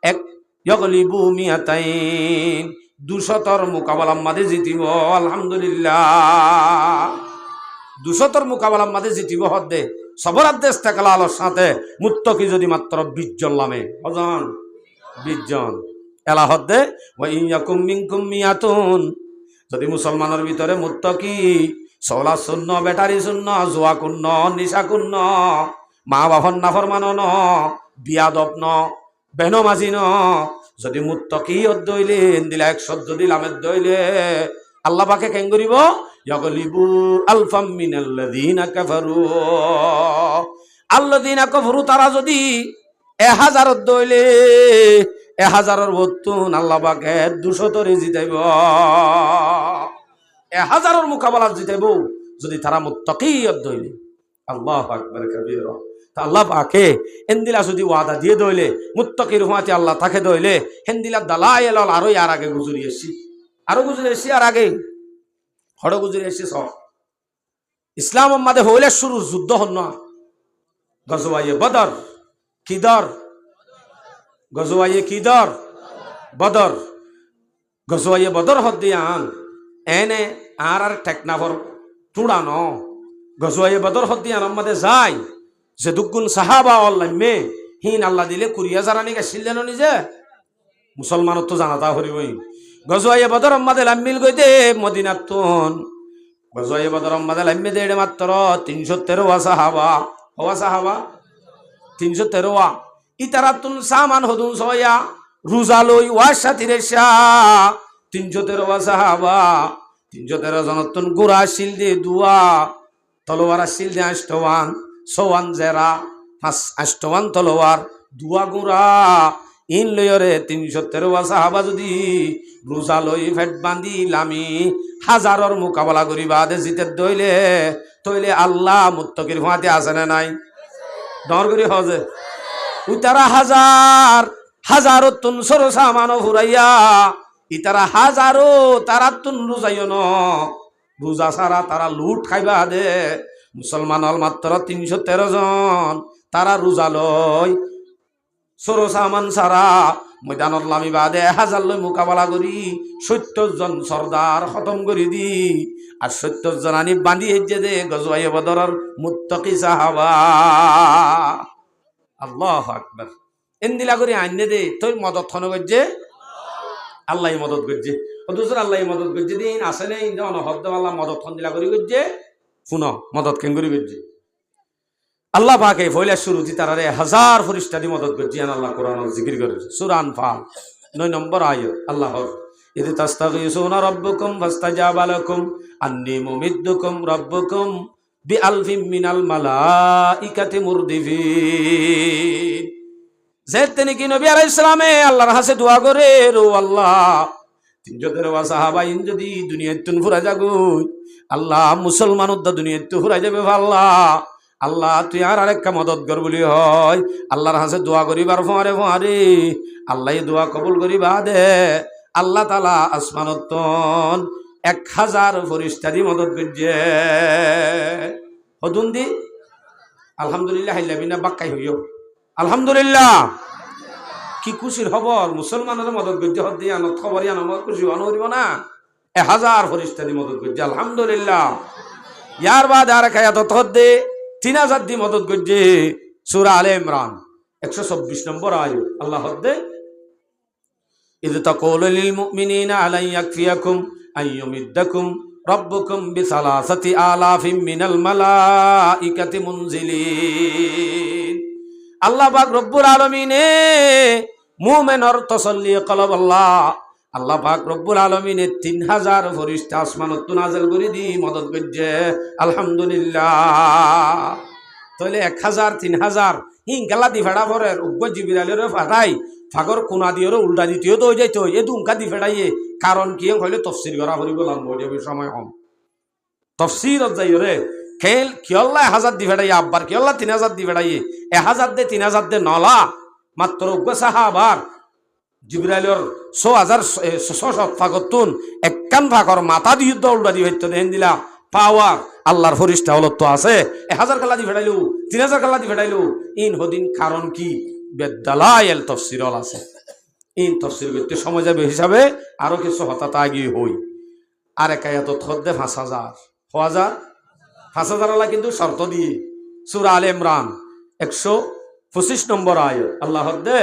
এক ইয়াগলিবু মিয়াতাইন 200 মোকাবেলার মাঝে জিতিব আলহামদুলিল্লাহ 200 মোকাবেলার মাঝে জিতিব হদ্দে সবরাত দেশ ইস্তেকলালের সাথে মুত্তাকি যদি মাত্র 20 জন লামে হজন 20 জন এলা হদ্দে ওয়া ইয়াকুম মিনকুম মিয়াতুন যদি মুসলমানের ভিতরে মুত্তাকি সলা শূন্য বেটারি শূন্য জুয়া কুন্ন নিশা কুন্ন মা বাবার নাফরমান ন বিয়াদব ন বেনমাজি ন যদি মুত্তাকি দইলে দিলা 100 যদি লামের দইলে আল্লাহ পাকে কেন করিব ইয়াগলিবু আলফাম মিনাল্লাযিনা কাফারু তারা যদি 1000 দইলে 1000 বতুন আল্লাহ পাকে 200 তরে জিতাইব 1000 মোকাবেলা জিতাইব যদি তারা মুত্তাকি দইলে আল্লাহু আকবার কবীরা তা আল্লাহ পাকে এন্দিলা যদি ওয়াদা দিয়ে দইলে মুত্তাকির হুয়াতে আল্লাহ তাকে দইলে হেন্দিলা দালাইল আরো আর আগে গুজরি এসি আর আগে হড় গুজরি এসি সব ইসলাম উম্মাদে হইলে শুরু যুদ্ধ হন না গজওয়ায়ে বদর বদর গজওয়ায়ে বদর হদ্দিয়ান এনে আর টেকনাফর তুড়ানো গজওয়ায়ে বদর হদ্দিয়ান উম্মাদে যায় যে দুগুণ সাহাবা অল্লামে হিন আল্লাহ দিলে কুরিয়া জারানি গেছিলেন নিজে মুসলমানত তো জানাতা হরিবই গজওয়ায়ে বদর উম্মাদে লাম্মিল গই দে মদিনাতুন গজওয়ায়ে বদর উম্মাদে লাম্মে দে মাত্র 313 সাহাবা 313 ইতারাতুন সামান হদুন সয়া রুজালই ওয়াসাতিরেশা 313 সাহাবা 313 জনতুন গুরা শিল দে দুয়া তলোয়ার শিল দে আষ্টওয়ান সোয়ান জেরা আষ্টওয়ান তলোয়ার দুয়া গুরা ইন লয়রে 313 সাহাবা যদি রোজা লই ফেট বান্ধি লামি হাজারর মোকাবেলা করিবা দে জিতে দইলে তইলে আল্লাহ মুত্তাকির হুয়াতে আছে না নাই ডর করি হজে উতারা হাজারো তুন সরসা মানো ফুরাইয়া ইতারা হাজারো তারা তুন রোজাইও ন রোজা সারা তারা লুট খাইবা দে মুসলমান হল মাত্র 313 জন তারা রোজা লই সরসামান সারা ময়দানত লামি বাদে 1000 লই মোকাবেলা করি 70 জন সর্দার খতম করি দি আর 70 জন আনি বাঁধি হেজে দে গজওয়ায়ে বদরের মুত্তাকি সাহাবা আল্লাহু আকবার এন্দিলা করি আইনে দে তোর মদত থন গজ্জে আল্লাহ মদত গজ্জে দুসর আল্লাহ মদত গজ্জে দিন আসে নাই অনহদ্দ আল্লাহ মদত থন দিলা করি গজ্জে শুনো মদত কেন করি গজ্জে আল্লাহ পাকে ফইলা শুরুতি তারারে 1000 ফেরেশতা দি মদত করছি আল্লাহ কোরআনের জিকির করে সূরা আনফাল 9 নম্বর আয়াত আল্লাহর ইদ তাস্তাগীসুনা রাব্বুকুম ফাস্তাজাবা লাকুম আন্নী মুমিদ্দুকুম রাব্বুকুম বিআলফিম মিনাল মালাইকাতি মুরদিফিন যেতেনি কি নবী আলাইহিস সালামে আল্লাহর কাছে দোয়া করে ও আল্লাহ 313 সাহাবা ইন যদি দুনিয়াত তুন ফুরা যাগুই আল্লাহ মুসলমান উদ্দা দুনিয়াত তু ফুরা যাবে আল্লাহ আল্লাহ তুই আর আরেকটা মদত কর বলি হয় আল্লাহর হাতে দোয়া করিবার ফোয়ারে আল্লাহ দোয়া কবুল করিবা দে আল্লাহ তাআলা আসমানতন 1000 ফেরেশতা দি মদত করছে হদুন দি আলহামদুলিল্লাহ হাইলাবিনা বাক্কাই হইও আলহামদুলিল্লাহ। কি খুশির খবর, মুসলমানের মদত গজ্জে হদ দিয়ে আনত খবর ইয়ান আমার খুশি অনুরিব না। 1000 ফরিস্তা দি মদত গজ্জে আলহামদুলিল্লাহ। ইয়ার বাদ আর খায়াত হদ দে 3000 দি মদত গজ্জে সূরা আলে ইমরান 126 নম্বর আয়াত আল্লাহ হদ দে ইয তাকুলু লিল মুমিনিনা আলা ইয়াকফিয়াকুম আইয়ুমিদ্দাকুম রাব্বুকুম বিসালাসাতি আলাফিম মিনাল মালাইকাতি মুনজিলিন। আল্লাহ পাক রব্বুল আলামিনে মুমিনের তাসাল্লি কলব আল্লাহ পাক রব্বুল আলামিনে 3000 ফেরেশতা আসমানত নাযিল করে দি মদদ করছে আলহামদুলিল্লাহ। তাহলে 1000 3000 হিং গালা দি ফেড়া পরে উগ্র জিবরাইলের ফাটাই ফাগর কোনা দিয়ের উল্টা দিতেও তো হয়ে যাইতো এ দুমকা দি ফেড়াইয়ে কারণ কি হইলে তফসির করা করিব লাগবো যে সময় কম তফসিরত যাই রে খেল কিয়ল্লা 1000 দি ফেড়াইয়ে আব্বার কিয়ল্লা 3000 দি ফেড়াইয়ে 1000 দে 3000 দে নলা মাত্র উগ্র সাহাবার জিবরাইলের 6000 ফাগতুন একখান ফাগর মাথা দিয়ে উল্টা দি হইতো দেন দিলা পাওয়ার আল্লাহর ফরিস্তা হলত তো আছে 1000 কাল্লা দি ফেড়াইলো 3000 কাল্লা দি ফেড়াইলো ইন হদিন কারণ কি বেদালাইল তফসিরল আছে ইন তফসির করতে সময় যাবে হিসাবে আরো কিছু হঠাৎ আগিয়ে হই আর একায়াত থদ্দে 5000 আল্লাহ কিন্তু শর্ত দিয়ে সূরা আলে ইমরান 125 নম্বর আয়াত আল্লাহ হদ্দে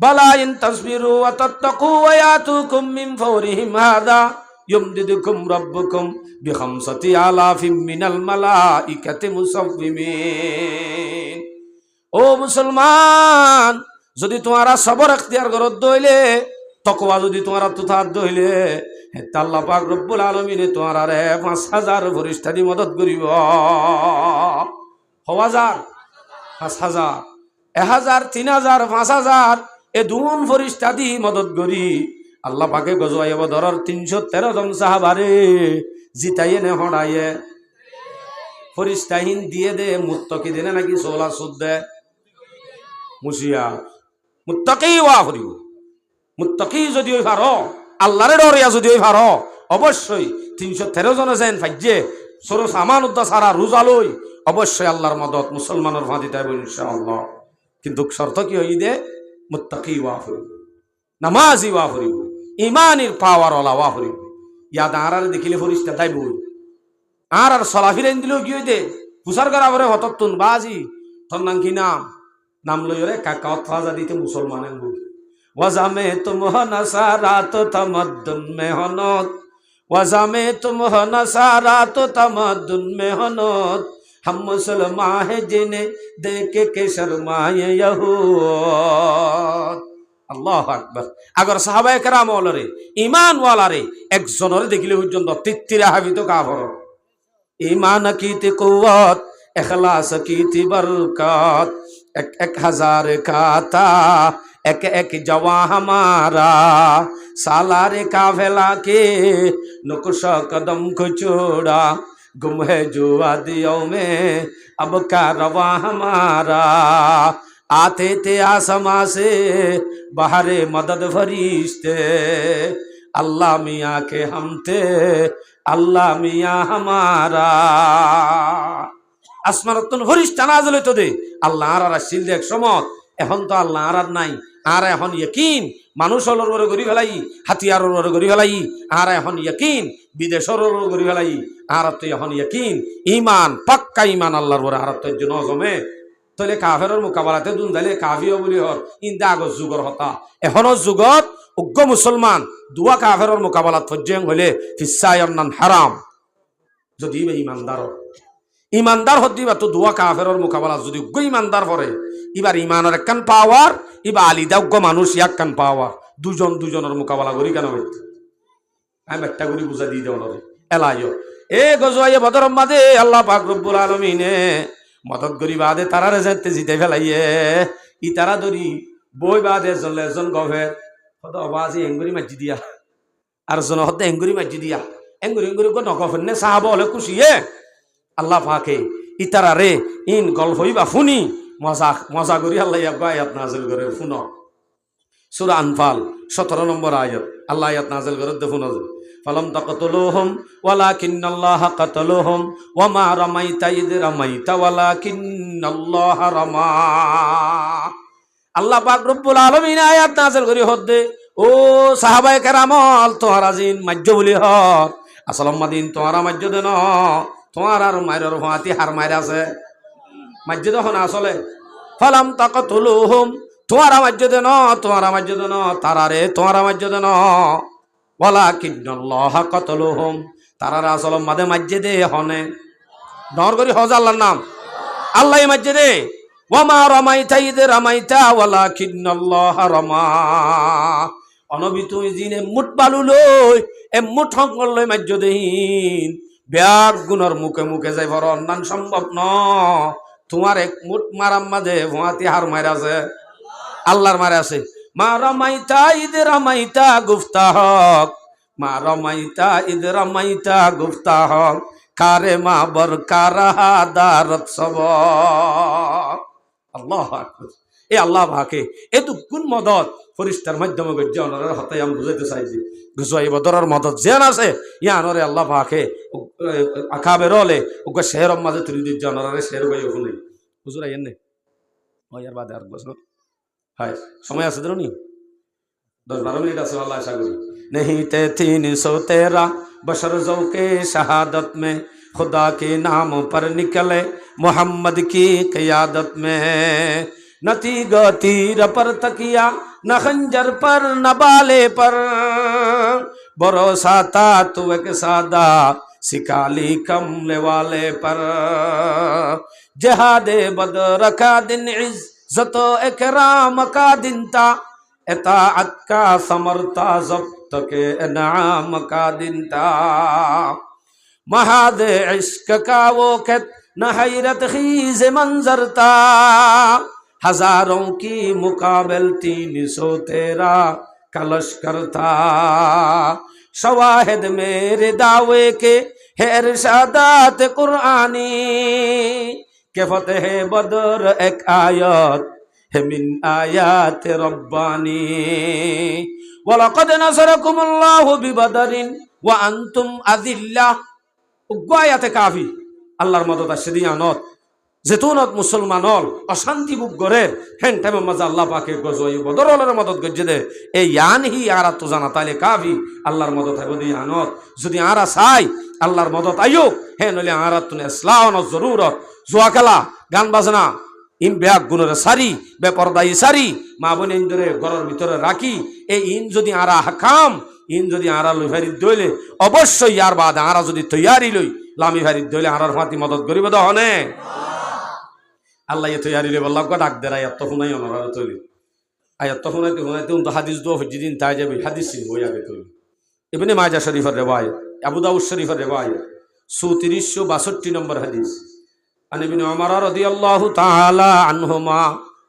বালা ইন তাসবিরু ওয়া তাত্তাকু ওয়া ইয়াতুকুম মিন ফাওরিহিম হাদা ইউমদিদুকুম রাব্বুকুম বিখামসাতি আলাফিম মিনাল মালাইকাতি মুসাফফিমিন। ও মুসলমান, যদি তোমারা সবর এখতিয়ার করত দইলে তকওয়া যদি তোমারা তুথার দইলে আল্লাহ পাক রব্বুল আলামিনে তোমারা 5000 ফেরেশতা দি মদদ করিব। 5000 5000 1000 3000 5000 এ দুন ফেরেশতা দি মদদ করি আল্লাহ পাকে গজওয়ায়ে বদরের 313 জন সাহাবারে জিতাইয়ে নে হড়াইয়ে ফেরেশতাহীন দিয়ে দে মুত্তাকি দেনে নাকি সোলা সুদ দে মুসিয়া মুত্তাকি ওয়া করিব। মুত্তাকি যদি ওই পারো আল্লাহরে ডরিয়া যদি ওই পারো অবশ্যই 313 জন আছেন ফাজ্জে সরো সামান উদ্দা সারা রোজা লই অবশ্যই আল্লাহর মদত মুসলমানের ফাঁদি তাইব ইনশাআল্লাহ। কিন্তু শর্ত কি হই দে মুত্তাকি ওয়া করিব নামাজি ওয়া করিব ইমানের পাওয়ার ওলা ওয়া করিব। ইয়াদ আরার দেখিলে ফরিস্তা তাইব আর সলা ফিরেন দিলেও কি হইতে পুষার করা পরে হততুন বাজি তোর নাম কি নাম লইরে কাকা ফাজা দিতে মুসলমানের বই ওয়াজামে তুম নসারাত তামাদ্দুন মেহনত ওয়াজামে তুম নসারাত তামাদ্দুন মেহনত हम मुसलमान है जिन्हें देखे के शर्माए यहूद। আল্লাহু আকবার। আগর সাহাবায়ে কেরাম ওলরে ঈমান ওয়ালারে একজনের দেখিলে পর্যন্ত তিত্তিরা হাবিত কাফর ঈমান কি তে কুওয়াত इखलास की थी बरकत एक एक हजार का था एक एक जवा हमारा सालारे काफिला के नुक्शा कदम को छोड़ा गुम है जो वादियों में अब का रवा हमारा आते थे आसमां से बहारे मदद फरिश्ते अल्लाह मियाँ के हम थे अल्लाह मियाँ हमारा আসমানতন ফেরেশতা নাযিল হইতো দে আল্লাহ আর আসিল এক সময় এখন তো আল্লাহ আর নাই আর এখন ইয়াকিন মানুষ হলর বড় গরি ফেলাই হাতিয়ারর বড় গরি ফেলাই আর এখন ইয়াকিন বিদেশর বড় গরি ফেলাই আর তো এখন ইয়াকিন ঈমান পাক্কা ঈমান আল্লাহর বড় আর তো জন্য জমে তলে কাফেরের মোকাবেলাতে দুন যাইলে কাফিও বলি হর ইন্দা আগর যুগর হতা এখনো যুগত উগ্র মুসলমান দুয়া কাফেরের মোকাবেলাত ফজ্জেং হইলে ফিসায়ান্নান হারাম যদি ঈমানদার ইমানদার হদ্দিবা তো দুয়া কাফেরের মোকাবেলা যদি উগ্র ইমানদার পরে এবার ইমানের একখান পাওয়ার এবার আলিদা উগ্র মানুষ একখান পাওয়ার দুজন দুজনের মোকাবেলা করি কেন হইতে আমি একটা করে বুঝা দিয়ে দেওয়া এলাইও এ গজওয়ায়ে বদর মাদে আল্লাহ পাক রব্বুল আলামিনে মদত করি বাদে তারারে যেতে জিতে ফেলাইয়ে ই তারা ধরি বই বাদে এজন গভের হত অবাজি এঙ্গুরি মাজি দিয়া আর জন হতে এঙ্গুরি মাজি দিয়া এঙ্গুরি এঙ্গুরি গো নগফনে সাহাবা হলে খুশিয়ে আল্লাহ পাকে ইতারা রে ইন গল্প হইবা ফুনি মজা করি আল্লাহ আয়াত নাযিল করে শুনো সূরা আনফাল 17 নম্বর আয়াত আল্লাহ আয়াত নাযিল করে দেখুন ফালাম তাকতুলুহুম ওয়ালাকিন্নাল্লাহা কাতালাহুম ওয়া মা রামাইতা ইয রামাইতা ওয়ালাকিন্নাল্লাহা রামা। আল্লাহ পাক রব্বুল আলামিন আয়াত নাযিল করি হদ্দে ও সাহাবায়ে কেরামল তোহারা জিন মাজ্য বলি হর আসলম মাদিন তোহারা মাজ্য দেন তোমার আর মায়ের ভাঁতি হার মায়ের আছে মাজ্য যখন আসলে ফালাম তাকতুলুহুম তোমারা মাজ্য দেন তোমারা মাজ্য দেন তারারে তোমারা মাজ্য দেন ওয়ালাকিন্নাল্লাহা কাতালাহুম তারারা আসলম মাদে মাজ্য দে হনে ডর করি হজ আল্লাহর নাম আল্লাহ মাজ্য দে ওয়ামা রামাইতা ইয রামাইতা ওয়ালাকিন্নাল্লাহা রামা। অনবী তুই জিনে মুঠ বালু লই মুঠ হঙ্গল লই মাজ্য দেহীন ব্যাগ গুণর মুখে মুখে যাই বড় অন্যান সম্ভব ন তোমার এক মুঠ মারাম মাঝে ভুয়াতি হার মার আছে আল্লাহর মারে আছে। মা রামাইতা ইয রামাইতা গুফতা হক মা রামাইতা ইয রামাইতা গুফতা হক কারে মা বর কারাহা দারত সব। আল্লাহ আকবার। এ আল্লাহ ভাকে এত কোন মদত ফরিস্তার মাধ্যমে গজ্জানরের হতে আমি বুঝাইতে চাইছি গুজওয়াই বদরের মদত যেন আছে ইয়ানরে আল্লাহ ভাকে আকাবে রলে ওকে শেহরম মাঝে তুলি দি জানরে শের গাই ওখানে হুজুর আইন নে ইয়ার বাদে আর বসনো হায় সময় আছে ধরুন 10-12 মিনিট আছে আল্লাহ আশা করি। नहीं ते 313 बशर ज़ौक़े शहादत में खुदा के नाम पर निकले मोहम्मद की क़ियादत में न तीग तीर पर तकिया न खंजर पर न बाले पर भरोसा था तू एक सादा सिकाली कमले वाले पर जहादे बदर का दिन इज़्ज़त इकराम का दिन था इताअत का समरता ज़ब्त के इनाम का दिन था महाद इश्क का वो खत न हैरत खीज़ मंजर था हजारों की मुकाबल 313 का लश्कर था शवाहिद मेरे दावे के है इरशादात कुरानी के फतेह बदर एक आयत है मिन आयात रब्बानी वलक़द नसरकुमुल्लाहु बिबदरिन व अंतुम अज़िल्ला। উগ্গায়াতে কাফি আল্লাহর মদত আসে দিয়ানত যেতুনত মুসলমানল অশান্তি বুক করে হেন টাইমে মাঝে আল্লাহ পাকে গজওয়াই বদরলের মদত গজ্জে দে এই ইয়ান হি আরা তো জানা তাইলে কাফি আল্লাহর মদত আইব দিয়ানত যদি আরা চাই আল্লাহর মদত আইও হেন হলে আরা তুনে ইসলাম জরুরত জুয়া খেলা গান বাজনা ইন ব্যাগ গুণের সারি বেপরদায়ী সারি মা বোন ইন্দরে ঘরের ভিতরে রাখি এই ইন যদি আরা হাকাম ইন যদি আরা লই ফারি দইলে অবশ্যই ইয়ার বাদ আরা যদি তৈয়ারি লই লামি ফারি দইলে আরার ফাতি মদত করিব তো হনে আল্লাহ এ তৈয়ারি লই বললাম ডাক দে আয়াত তো শুনাই অনরা তৈলি আয়াত তো শুনাইতে শুনাইতে উন হাদিস দো হজ্জিদিন তাই যাবে হাদিস সিন হই আগে তৈলি ইবনে মাজাহ শরীফের রিওয়ায়াত আবু দাউদ শরীফের রিওয়ায়াত 3362 নম্বর হাদিস আন ইবনে উমর রাদিয়াল্লাহু তাআলা আনহুমা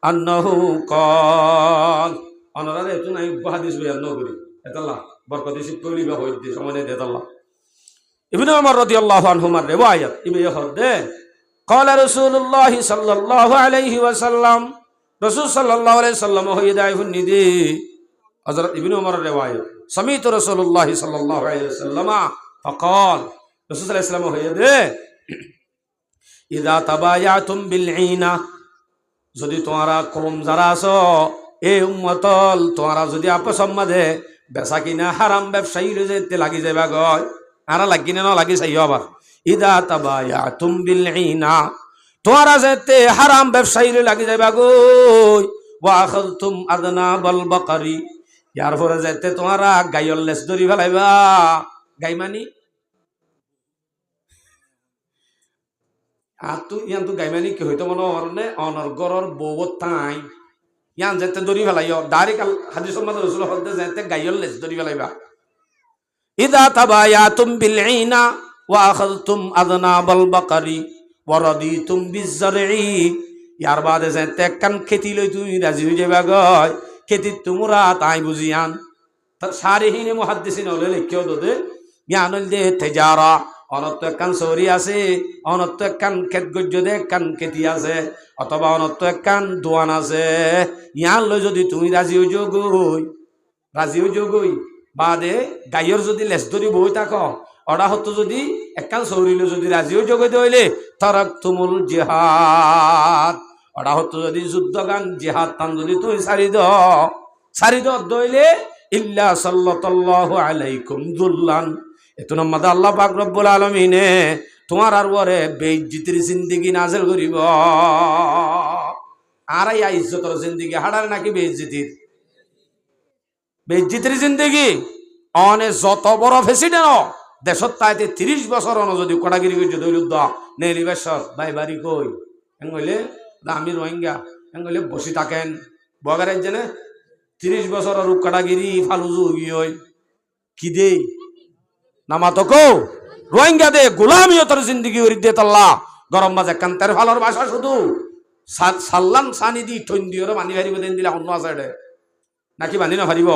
আন্নাহু ক্বাল অনরা এত নাই হাদিস বয়ান করি এতাল্লাহ বরকত শিব কইলি বা হই দি সময় দে আল্লাহ। ইবনে উমর রাদিয়াল্লাহু আনহুমার রিওয়ায়াত ইবে হদে قال رسول الله صلى الله عليه وسلم رسول صلى الله عليه وسلم হই দাই হুনিদি হযরত ইবনে উমরের রিওয়ায়াত সমিত রাসূলুল্লাহ সাল্লাল্লাহু আলাইহি ওয়াসাল্লাম فقال রাসূল সাল্লাল্লাহু আলাইহি ওয়াসাল্লাম হই দে ইদা তাবায়াতুম বিল ঈনা যদি তোমরা কলম যারা আছো এই উম্মতল তোমরা যদি আপস মধ্যে বেচা কিনা হারাম ব্যবসায়ী যেতে লাগি যাইবা গয় আরা লাগি না লাগি চাইও আবার ইদা তাবায়াতুম বিল ঈনা তোমরা যেতে হারাম ব্যবসায়ী লাগি যাইবা গয় ওয়া আখাযতুম আদনা বাল বাকারি ইয়ার পরে যেতে তোমরা গায়ল লেস ধরি ফেলাইবা গাই মানি আর তুই ইয়ান তো গাইমানি কি হইতো মনে হরনে অনর গরর বউত তাই ইয়ান যেতে দড়ি ফেলাইও ডাইরেক্ট হাদিসের মধ্যে রাসূল হদে যেতে গাইল লেস দড়ি ফেলাইবা ইদা তাবায়াতুম বিল ঈনা ওয়া আখাযতুম আযনাবাল বাকারি ওয়া রাদিতুম বিজ-জারঈ ইয়ার বাদে যেতে কান খেতি লই তুই রাজি হই যাবা গয় খেতি তোমরা তাই বুঝিয়ান সারিহিনে মুহাদ্দিসিন হলে লিখিও দে ইয়ান দে তিজারা অনত্ব একখান চৌরি আছে অনত্ব একখান খেত গজ্য দে একখান খেতি আছে অথবা অনত্ব একখান দোয়ান আছে ইয়ান লৈ যদি তুমি রাজি হই যোগই বাদে গাইয়ের যদি লেস ধরি বই থাক ওরা হতো যদি একখান চৌরিলে যদি রাজিও জগতে হইলে তারাক তুমুল জিহাদ ওরা হতো যদি যুদ্ধ গান জিহাদ টান যদি তুই সারি দইলে ইল্লা সাল্লাল্লাহু আলাইকুম যুল্লান এত নম্বর আল্লাহ পাক রব্বুল আলামিনে তোমার আর ওরে বেইজ্জতির জিন্দেগি নাজেল করিব। আর এই ইজ্জতর জিন্দেগি হাড়ার নাকি বেইজ্জতির জিন্দেগি অনে যত বড় প্রেসিডেন্ট দেশত তাইতে 30 বছর অন যদি কোটাগিরি করছে দৈলুদ্ধ নেলি বেশর ভাই বাড়ি কই এং হইলে আমি রোহিঙ্গা এং হইলে বসি থাকেন বগারের জেনে 30 বছর আর কোটাগিরি ফালুজু গিয়ে কি দে নামা তো কো রোহিঙ্গা দে গোলামিয়তর জিন্দগি করি দে তাল্লা গরম বাজে কান্তের ফালর ভাষা শুধু সাল্লান সানি দি ঠন দিওর মানি ভারিব দেন দিলা অন্য আছে নাকি বান্ধি না ভারিব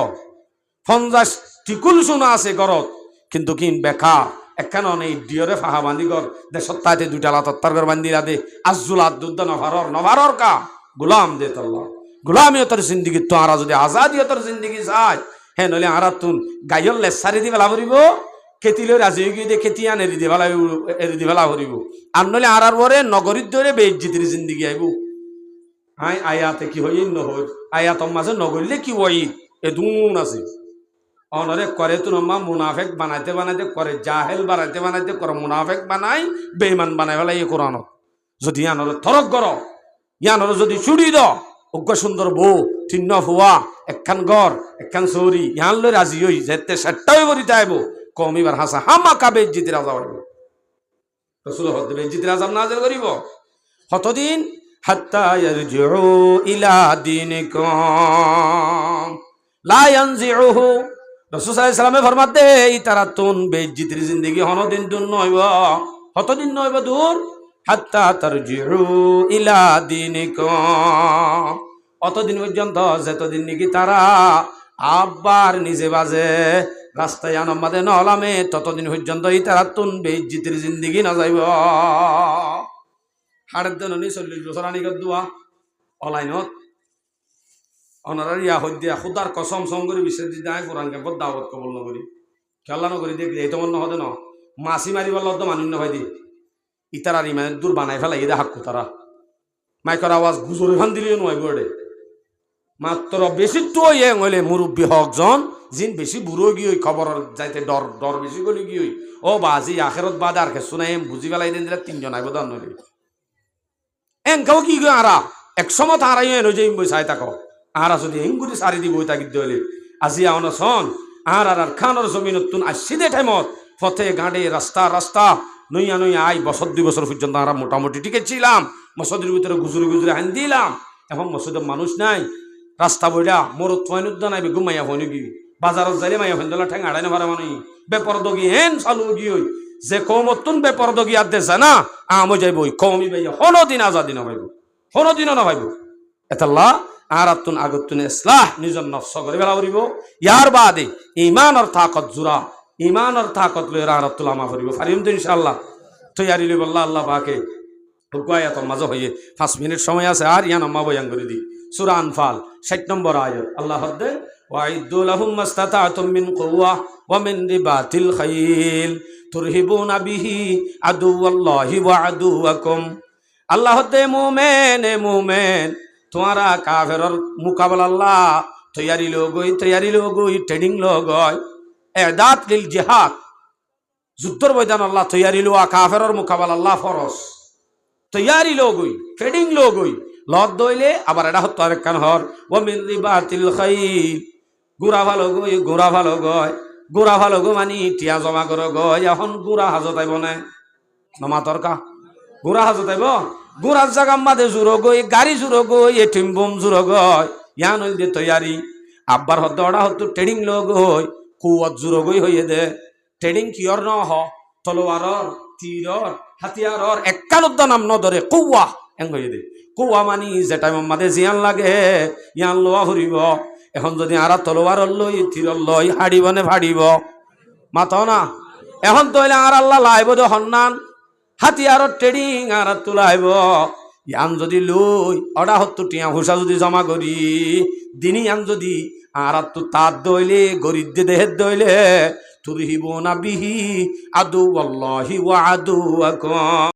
50 টিকুল শোনা আছে গরত কিন্তু কিন বেকা একখান নেই ডিওরে ফাহা বান্ধি গর দেশত তাইতে দুইটা লাতর গর বান্ধি রাধে আজুল আদুদ্দ নভারর কা গোলাম দে তাল্লা গোলামিয়তর জিন্দগি তো আরা যদি আজাদিয়তর জিন্দগি চাই হ্যাঁ নইলে আরা তুন গাইয়র লেসারি দি বেলা ভরিব খেতিলে রাজি গিয়ে দিয়ে খেতি আন এরি দি বেলা ভরিব আর নইলে আরার পরে নগরীর ধরে বেইজ্জতির জিন্দগি আইব হাই আয়াতে কি হই নহর আয়াতর মাঝে নগরীলে কি হই এ দুন আছে অনরে করে তো নম্মা মুনাফেক বানাইতে করে জাহেল বানাইতে করে মুনাফেক বানাই বেঈমান বানাই ফেলাই এই কোরআন যদি ইয়ানর থরক গর ইয়ানর যদি চুড়ি দ অজ্ঞ সুন্দর বউ তিন্ন ফুয়া একখান গড় একখান চৌরি ইয়ান লই রাজি হই যেতে সেটাই বলিতে আইব কমিবার হাসা হামাকা বেইজ্জতির আযাব হইব রাসূল হতে বেইজ্জতির আযাব নাযিল করিব কতদিন হাত্তা ইয়ারজিউ ইলা দীনিকুম লা ইয়ানজিউহু রাসূল সাল্লাল্লাহু আলাইহি ওয়াসাল্লামে ফরমাতে এই তারা তুন বেইজ্জতির জিন্দেগি হনদিন দুন নইব কতদিন নইব দূর হাত্তা তারজিউ ইলা দীনিকুম অতদিন পর্যন্ত যতদিন নাকি তারা আবার নিজে বাজে রাস্তায় আনমাদে নলামে ততদিন পর্যন্ত এই তারা তুন বেইজ্জতির জিন্দেগি না যাইব হাড়ের দিন 40 বছর আনি দুয়া অনলাইনত অনারা ইয়া হদ্দিয়া খুদার কসম সম করে বিশ্বাস দিতে আয় কোরআনকে বদ দাওয়াত কবল নকরি খেলা নকরি দেখলি এই তোমার নহদে ন মাছি মারিবার লদ্দ মানুষ নহয় দি ইতারার ইমানের দূর বানাই ফেলাই এদের হাক্কু তারা মাইকর আওয়াজ গুজরে ফান দিলেও নয় বোর্ডে মাত্র বেশি তো হইলে মুরব্বী হকজন জিন বেশি বুড়ো গিয়ে খবর যাইতে ডর বেশি গলি গিয়ে ও বাজি আখেরত বাদ আর কে শুনাই বুঝি ফেলাই দিন দিলে 3 জন আইব দান নইলে এনকাও কি গো আরা একসময় তারাই এনে যাই বই চাই তাক আরা যদি এঙ্গুরি সারি দিব তাগিদ হইলে আজি আওন সন আর খানোর জমিনত তুন আসিদে টাইমত পথে গাঁড়ে রাস্তা নইয়া আই বছর 2 বছর পর্যন্ত আমরা মোটামুটি টিকেছিলাম মসজিদের ভিতরে গুজরে হান দিলাম এখন মসজিদের মানুষ নাই রাস্তা বইটা মোর তোয়ানুদ্দ নাই ঘুমাইয়া হইনি কি বাজারত যাইলে মাইয়া হইন্দলা ঠ্যাং আড়াই না পারা মানে বেপরদগি হেন চালু গিয়ে যে কমতুন বেপরদগি আর দেশা না আমো যাইবই কমই ভাইয়া কোনোদিন আজাদি না ভাইব কোনোদিনও না ভাইব এতাল্লা আর তুন আগতুন ইসলাহ নিজের নফস করে বেলা করিব ইয়ার বাদে ইমানের তাকত জোড়া ইমানের তাকত লই রাহাতুল আমা করিব পারিম তো ইনশাআল্লাহ তৈয়ারি লই বল্লা আল্লাহ পাকে হুকুয়ায়াত মাঝে হইয়ে 5 মিনিট সময় আছে আর ইয়ান আম্মা বয়ান করে দি সূরা আনফাল 60 নম্বর আয়াত আল্লাহ হদ্দে ওয়াইদু লাহুম মাস্তাতাতুম মিন কুওয়া ওয়া মিন রিবাতিল খাইল তুরহিবুনা বিহি আদুওয়াল্লাহি ওয়া আদুওয়াকুম আল্লাহ হদ্দে মুমিন তোমারা কাফেরর মুকাবলা আল্লাহ তৈয়ারি লোগই ট্রেনিং লোগই এদাত লিল জিহাদ যুদ্ধর ময়দান আল্লাহ তৈয়ারি লোয়া কাফেরর মুকাবলা আল্লাহ ফরজ তৈয়ারি লোগই ট্রেনিং লোগই লদ দইলে আবার এটা হতো আরেক কান হর ও মিন রিবাতিল খাইল গুড়া ভালো গো মানি টিয়া জমা করো গয় এখন গুড়া হাজত আইব না নমা তরকা গুড়া হাজত আইব গুড়ার জায়গা মাদে জুড়ো গই গাড়ি জুড়ো গই এটিম বোম জুড়ো গয় ইয়ান হইল দে তৈয়ারি আব্বার হদ্দ ওটা হতো ট্রেনিং লোক হই কুয়ত জুড়ো গই হইয়ে দে ট্রেনিং কিয়র ন হ তলোয়ারর তীরর হাতিয়ারর একানুদ্দ নাম ন ধরে কুয়া এং হইয়ে দে কুয়া মানি যে টাইম মাদে জিয়ান লাগে ইয়ান লোয়া ফুরিব এখন যদি আরা তলোয়ারর লই তীরর লই হাড়িব নে ফাড়িব মাত না এখন তইলে আর আল্লাহ লাইব দে হন্নান হাতিয়ারর ট্রেনিং আর তুলাইব ইয়ান যদি লই অডা হতো টিয়া হুসা যদি জমা করি দিনই ইয়ান যদি আর তো তার দইলে গরিদ্দে দেহের দইলে তুরহিবুনা বিহি আদু ওয়াল্লাহি ওয়া আদুয়াকুম